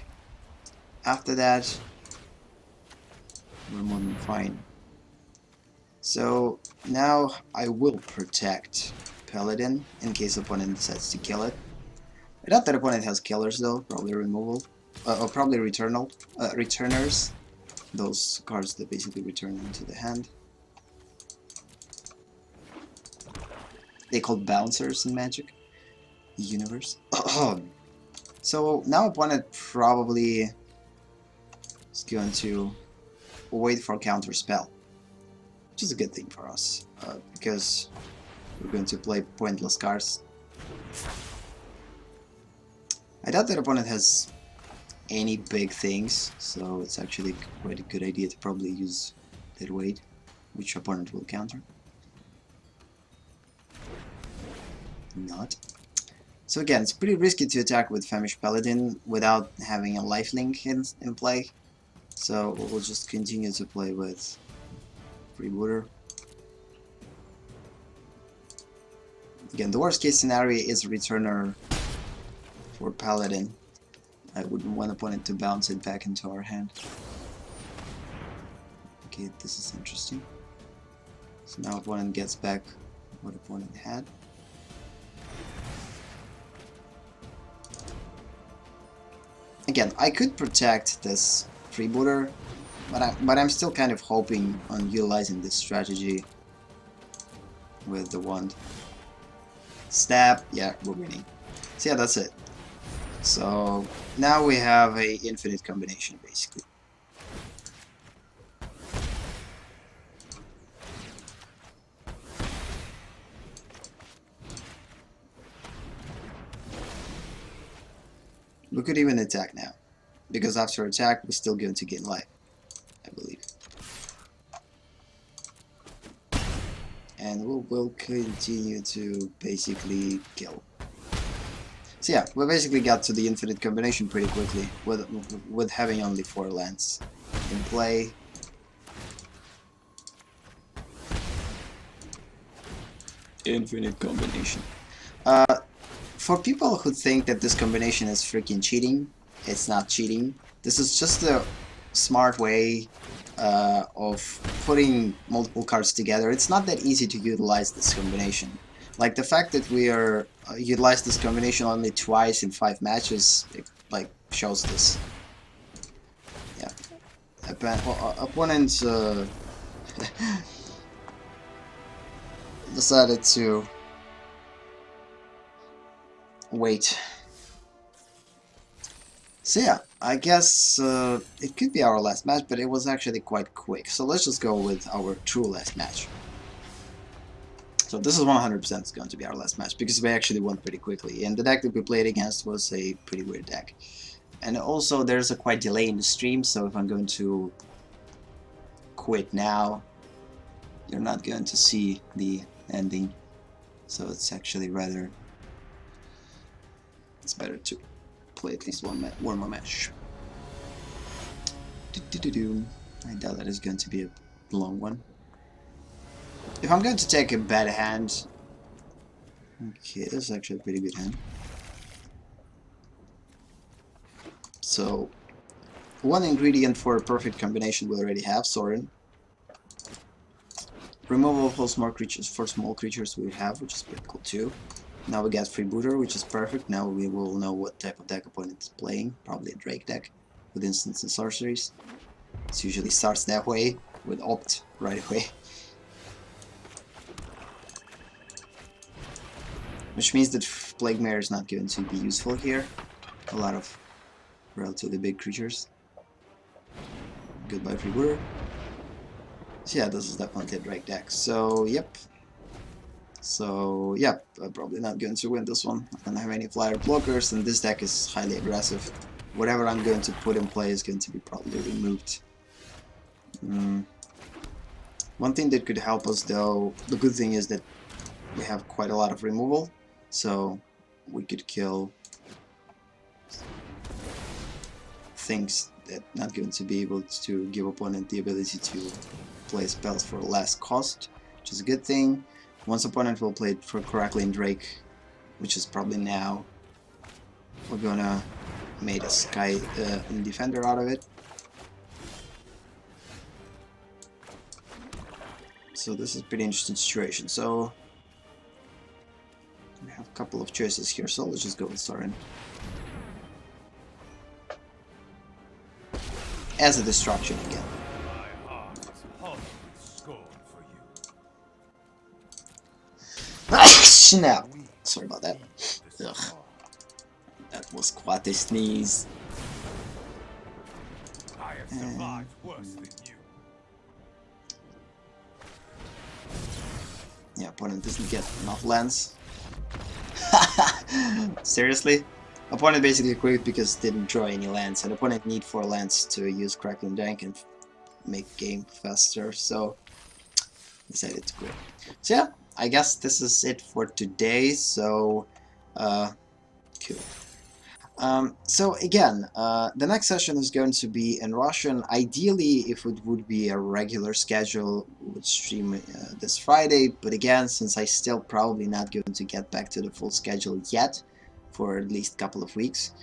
After that, we're more than fine. So now I will protect Paladin in case opponent decides to kill it. I doubt that opponent has killers though, probably removal, or probably returners. Those cards that basically return into the hand. They called bouncers in Magic universe. So now opponent probably is going to wait for counter spell, which is a good thing for us because we're going to play pointless cards. I doubt that opponent has any big things, so it's actually quite a good idea to probably use dead weight, which opponent will counter. Not. So again, it's pretty risky to attack with Famished Paladin without having a lifelink in play. So we'll just continue to play with Freebooter. Again, the worst case scenario is a returner for Paladin. I wouldn't want opponent to bounce it back into our hand. Okay, this is interesting. So now opponent gets back what opponent had. Again, I could protect this freebooter, but I'm still kind of hoping on utilizing this strategy with the wand. Stab, yeah, we're winning. So yeah, that's it. So now we have a infinite combination basically. We could even attack now, because after attack we're still going to gain life, I believe. And we'll continue to basically kill. So yeah, we basically got to the infinite combination pretty quickly, with having only 4 lands in play. Infinite combination. For people who think that this combination is freaking cheating, it's not cheating. This is just a smart way of putting multiple cards together. It's not that easy to utilize this combination. Like the fact that we are utilize this combination only twice in 5 matches, it like shows this. Yeah, opponents decided to wait. So yeah, I guess it could be our last match, but it was actually quite quick. So let's just go with our true last match. So this is 100% going to be our last match, because we actually won pretty quickly. And the deck that we played against was a pretty weird deck. And also there's a quite delay in the stream, so if I'm going to quit now, you're not going to see the ending. So it's actually rather... it's better to play at least one more match. I doubt that is going to be a long one. If I'm going to take a bad hand... okay, this is actually a pretty good hand. So, one ingredient for a perfect combination we already have, Sorin. Removal for small creatures we have, which is pretty cool too. Now we got Freebooter, which is perfect. Now we will know what type of deck opponent is playing. Probably a Drake deck with instants and sorceries. It usually starts that way, with Opt right away. Which means that Plague Mare is not going to be useful here. A lot of relatively big creatures. Goodbye Freebooter. So yeah, this is definitely a Drake deck. So yep. So yeah, I'm probably not going to win this one. I don't have any flyer blockers, and this deck is highly aggressive. Whatever I'm going to put in play is going to be probably removed. One thing that could help us though, the good thing is that we have quite a lot of removal, so we could kill things that not going to be able to give opponent the ability to play spells for less cost, which is a good thing. Once opponent will play it for correctly in Drake, which is probably now, we're gonna make a Sky Defender out of it. So this is a pretty interesting situation. So we have a couple of choices here, so let's just go with Sorin. As a destruction again. My heart is hot with scorn for you. Snap! We Sorry about that. eat the Ugh, scorn. that was quite a sneeze. I have survived worse than you. Yeah, opponent doesn't get enough lands. Seriously? Opponent basically quit because didn't draw any lands, and opponent need 4 lands to use Crackling Dank and make game faster, so decided to quit. So yeah, I guess this is it for today, so cool. So again, the next session is going to be in Russian. Ideally, if it would be a regular schedule, we would stream this Friday, but again, since I still probably not going to get back to the full schedule yet, for at least a couple of weeks,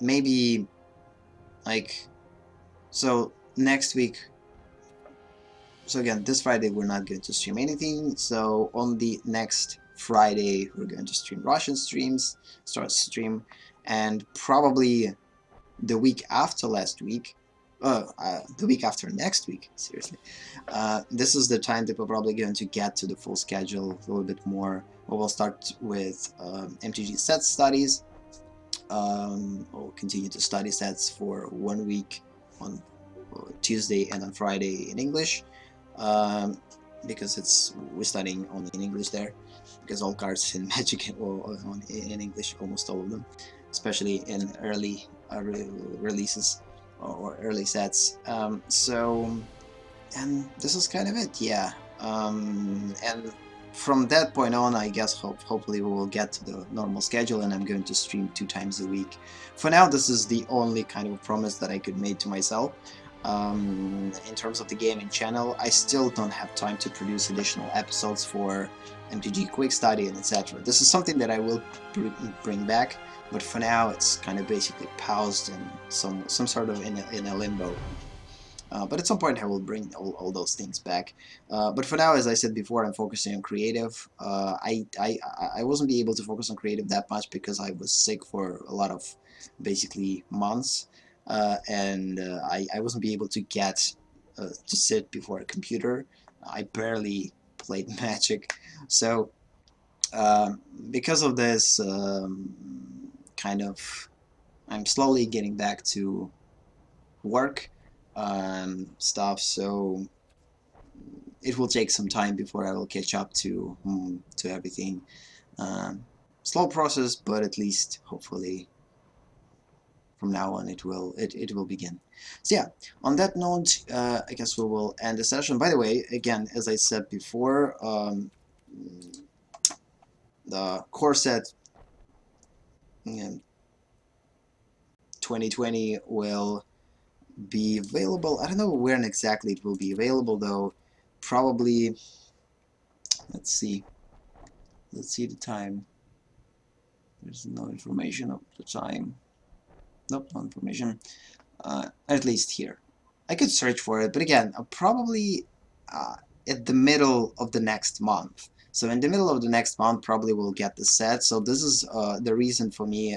maybe, like, so next week, so again, this Friday we're not going to stream anything, so on the next Friday we're going to stream Russian streams, start stream, and probably the week after last week, the week after next week, seriously, this is the time that we're probably going to get to the full schedule a little bit more. We'll start with MTG set studies. We'll continue to study sets for 1 week on Tuesday and on Friday in English, because we're studying only in English there, because all cards in Magic are in English, almost all of them, especially in early releases or early sets. So, and this is kind of it, yeah. And from that point on, I guess hopefully we will get to the normal schedule, and I'm going to stream 2 times a week. For now, this is the only kind of promise that I could make to myself. In terms of the gaming channel, I still don't have time to produce additional episodes for MTG Quick Study and etc. This is something that I will bring back, but for now it's kind of basically paused and some sort of in a limbo. But at some point I will bring all those things back. But for now, as I said before, I'm focusing on creative. I wasn't be able to focus on creative that much because I was sick for a lot of basically months, and I wasn't be able to get to sit before a computer. I barely played Magic, so because of this, kind of, I'm slowly getting back to work stuff, so it will take some time before I will catch up to everything. Slow process, but at least hopefully from now on it will begin. So yeah, on that note, I guess we will end the session. By the way, again, as I said before, the core set 2020 will be available. I don't know when exactly it will be available though. Probably, let's see the time. There's no information of the time. Nope, no information. At least here. I could search for it, but again, probably at the middle of the next month. So in the middle of the next month, probably we'll get the set. So this is the reason for me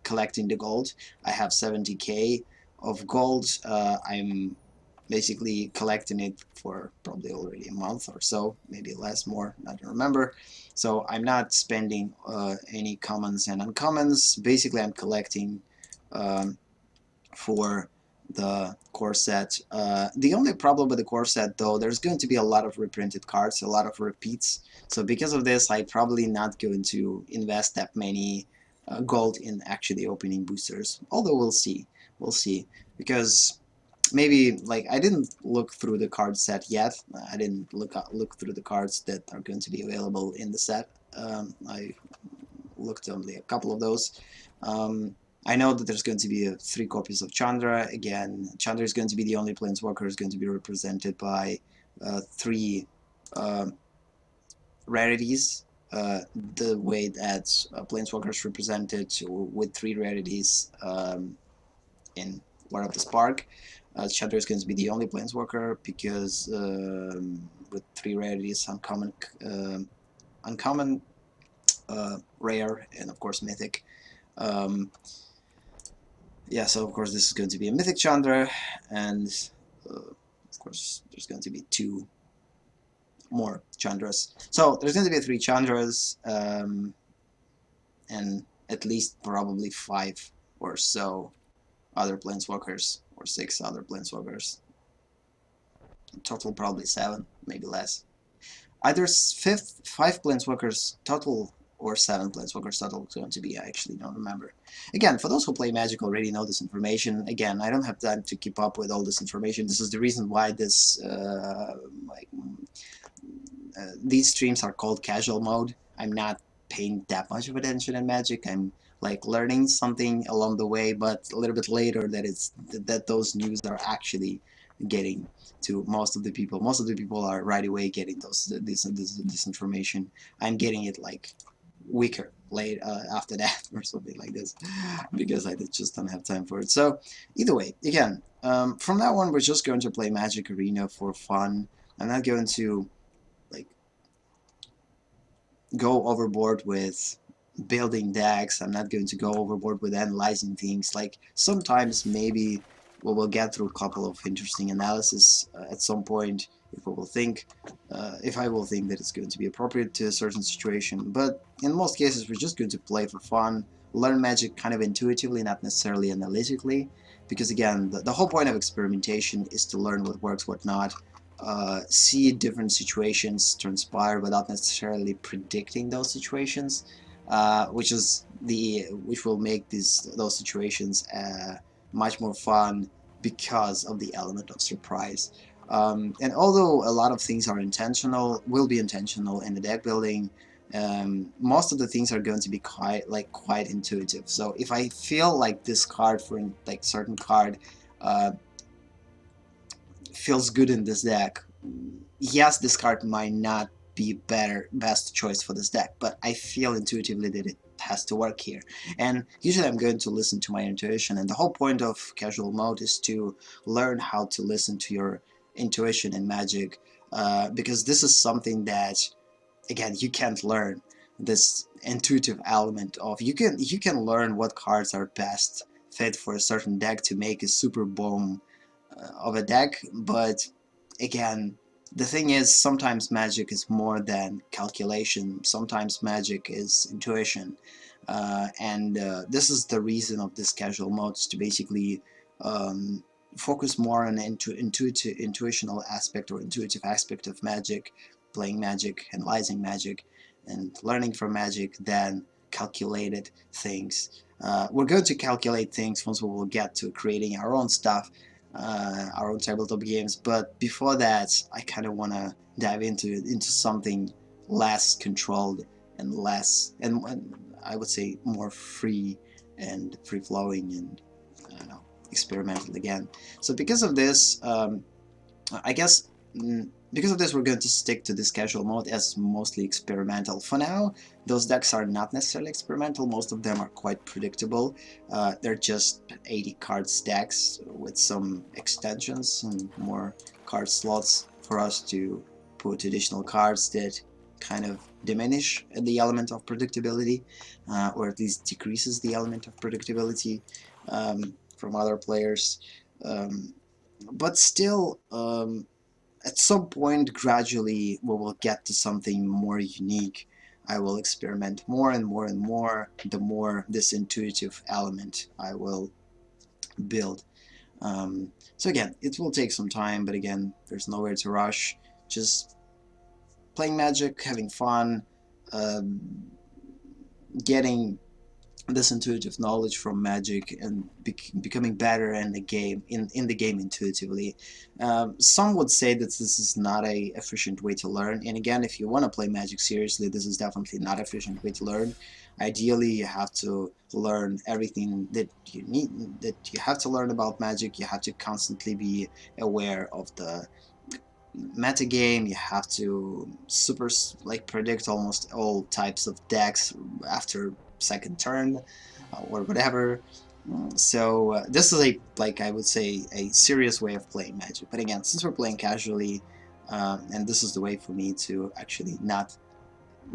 collecting the gold. I have 70k of gold. I'm basically collecting it for probably already a month or so, maybe less, more, I don't remember. So I'm not spending any commons and uncommons. Basically, I'm collecting um, for the core set. The only problem with the core set, though, there's going to be a lot of reprinted cards, a lot of repeats. So because of this, I'm probably not going to invest that many gold in actually opening boosters. Although we'll see, because maybe like I didn't look through the card set yet. I didn't look through the cards that are going to be available in the set. I looked only a couple of those. Um, I know that there's going to be 3 copies of Chandra. Again, Chandra is going to be the only planeswalker who's going to be represented by 3 uh, rarities. The way that planeswalker is represented with 3 rarities in War of the Spark. Chandra is going to be the only planeswalker because with 3 rarities, uncommon, rare, and of course mythic. Um, yeah, so of course this is going to be a mythic Chandra, and of course there's going to be 2 more Chandras. So there's going to be 3 Chandras, and at least probably 5 or so other planeswalkers, or 6 other planeswalkers. Total probably 7, maybe less. Either 5 planeswalkers total or 7 planeswalkers total is going to be. I actually don't remember. Again, for those who play Magic already know this information. Again, I don't have time to keep up with all this information. This is the reason why these streams are called casual mode. I'm not paying that much of attention in Magic. I'm like learning something along the way, but a little bit later that those news are actually getting to most of the people. Most of the people are right away getting this information. I'm getting it like weaker late after that or something like this because I just don't have time for it. So either way, again, from now on we're just going to play Magic Arena for fun. I'm not going to like go overboard with building decks. I'm not going to go overboard with analyzing things. Like sometimes maybe we will get through a couple of interesting analysis at some point if we will think, if I will think that it's going to be appropriate to a certain situation. But in most cases, we're just going to play for fun, learn Magic kind of intuitively, not necessarily analytically. Because again, the whole point of experimentation is to learn what works, what not, see different situations transpire without necessarily predicting those situations, which will make those situations much more fun because of the element of surprise. And although a lot of things are intentional, will be intentional in the deck building, most of the things are going to be quite intuitive. So if I feel like this card, for like certain card, uh, feels good in this deck, yes, this card might not be best choice for this deck, but I feel intuitively that it has to work here. And usually I'm going to listen to my intuition, and the whole point of casual mode is to learn how to listen to your intuition in Magic, because this is something that, again, you can't learn. This intuitive element of you can learn what cards are best fit for a certain deck to make a super bomb of a deck, but again, the thing is, sometimes Magic is more than calculation. Sometimes Magic is intuition, and this is the reason of this casual mode, is to basically um, focus more on intuitional aspect or intuitive aspect of Magic, playing Magic, analyzing Magic, and learning from Magic than calculated things. We're going to calculate things once we will get to creating our own stuff, our own tabletop games. But before that, I kind of want to dive into something less controlled and less, and I would say more free and free flowing and I don't know, experimental again. So because of this, I guess. Because of this, we're going to stick to this casual mode as mostly experimental. For now, those decks are not necessarily experimental. Most of them are quite predictable. They're just 80 card stacks with some extensions and more card slots for us to put additional cards that kind of diminish the element of predictability, or at least decreases the element of predictability from other players. Um, but still, at some point, gradually, we will get to something more unique. I will experiment more and more and more, the more this intuitive element I will build. So again, it will take some time, but again, there's nowhere to rush. Just playing Magic, having fun, um, getting this intuitive knowledge from Magic, and becoming better in the game, in the game intuitively. Some would say that this is not a efficient way to learn, and again, if you want to play Magic seriously, this is definitely not an efficient way to learn. Ideally, you have to learn everything that you need, that you have to learn about Magic. You have to constantly be aware of the metagame. You have to super like predict almost all types of decks after second turn, or whatever. So this is a, like, I would say, a serious way of playing Magic. But again, since we're playing casually, and this is the way for me to actually not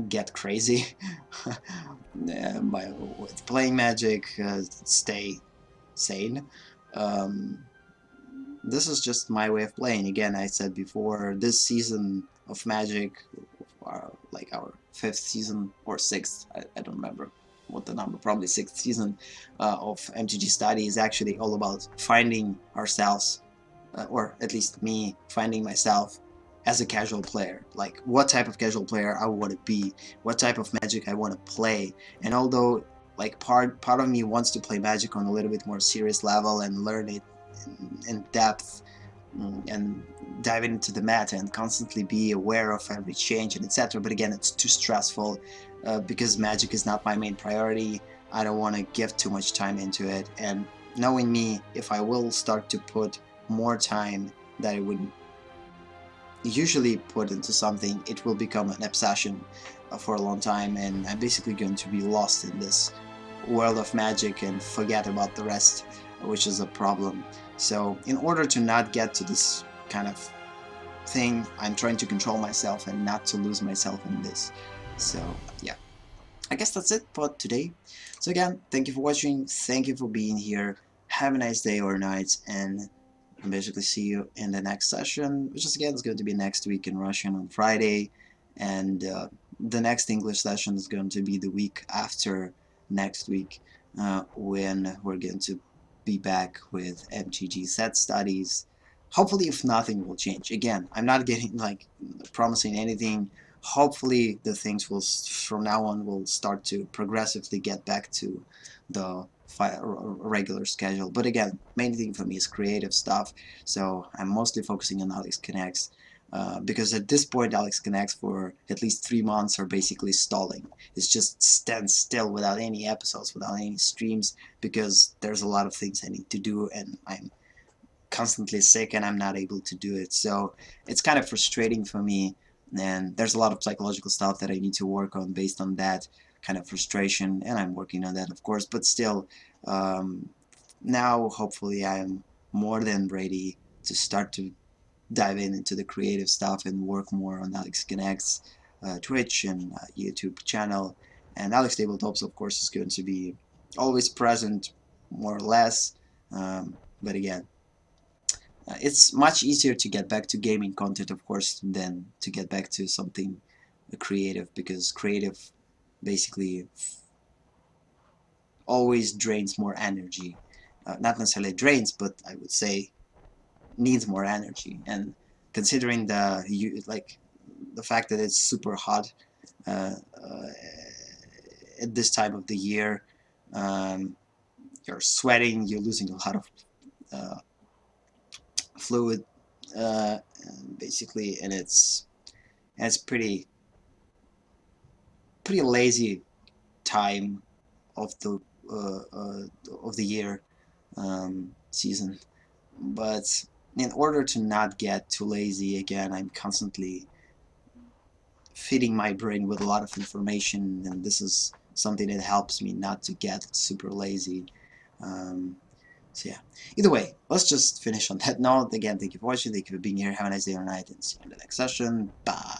get crazy with playing Magic, stay sane. Um, this is just my way of playing. Again, I said before, this season of Magic, like our fifth season or sixth, I don't remember what the number, probably sixth season of MTG Study, is actually all about finding ourselves, or at least me finding myself as a casual player. Like, what type of casual player I want to be, what type of Magic I want to play. And although, like, part of me wants to play Magic on a little bit more serious level and learn it in depth, and dive into the meta and constantly be aware of every change and etc. But again, it's too stressful because Magic is not my main priority. I don't want to give too much time into it. And knowing me, if I will start to put more time that I would usually put into something, it will become an obsession for a long time, and I'm basically going to be lost in this world of Magic and forget about the rest, which is a problem. So in order to not get to this kind of thing, I'm trying to control myself and not to lose myself in this. So yeah, I guess that's it for today. So again, thank you for watching, thank you for being here, have a nice day or night, and basically see you in the next session, which is again is going to be next week in Russian on Friday, and the next English session is going to be the week after next week, when we're going to be back with MTG set studies. Hopefully, if nothing will change. Again, I'm not getting like promising anything. Hopefully, the things will from now on will start to progressively get back to the regular schedule. But again, main thing for me is creative stuff, so I'm mostly focusing on Alex Connects. Because at this point, Alex Connects for at least 3 months are basically stalling. It's just stands still without any episodes, without any streams, because there's a lot of things I need to do, and I'm constantly sick and I'm not able to do it. So it's kind of frustrating for me, and there's a lot of psychological stuff that I need to work on based on that kind of frustration, and I'm working on that, of course. But still, um, now hopefully I'm more than ready to start to dive into the creative stuff and work more on Alex Connect's Twitch and YouTube channel. And AleksTabletops, of course, is going to be always present, more or less. But again, it's much easier to get back to gaming content, of course, than to get back to something creative, because creative basically always drains more energy. Not necessarily drains, but I would say needs more energy. And considering the fact that it's super hot uh, uh, at this time of the year, um, you're sweating, you're losing a lot of uh, fluid, basically, and it's pretty lazy time of the of the year, season. But in order to not get too lazy, again, I'm constantly feeding my brain with a lot of information, and this is something that helps me not to get super lazy. Um, so yeah, either way, let's just finish on that note. Again, thank you for watching, thank you for being here, have a nice day or night, and see you in the next session. Bye.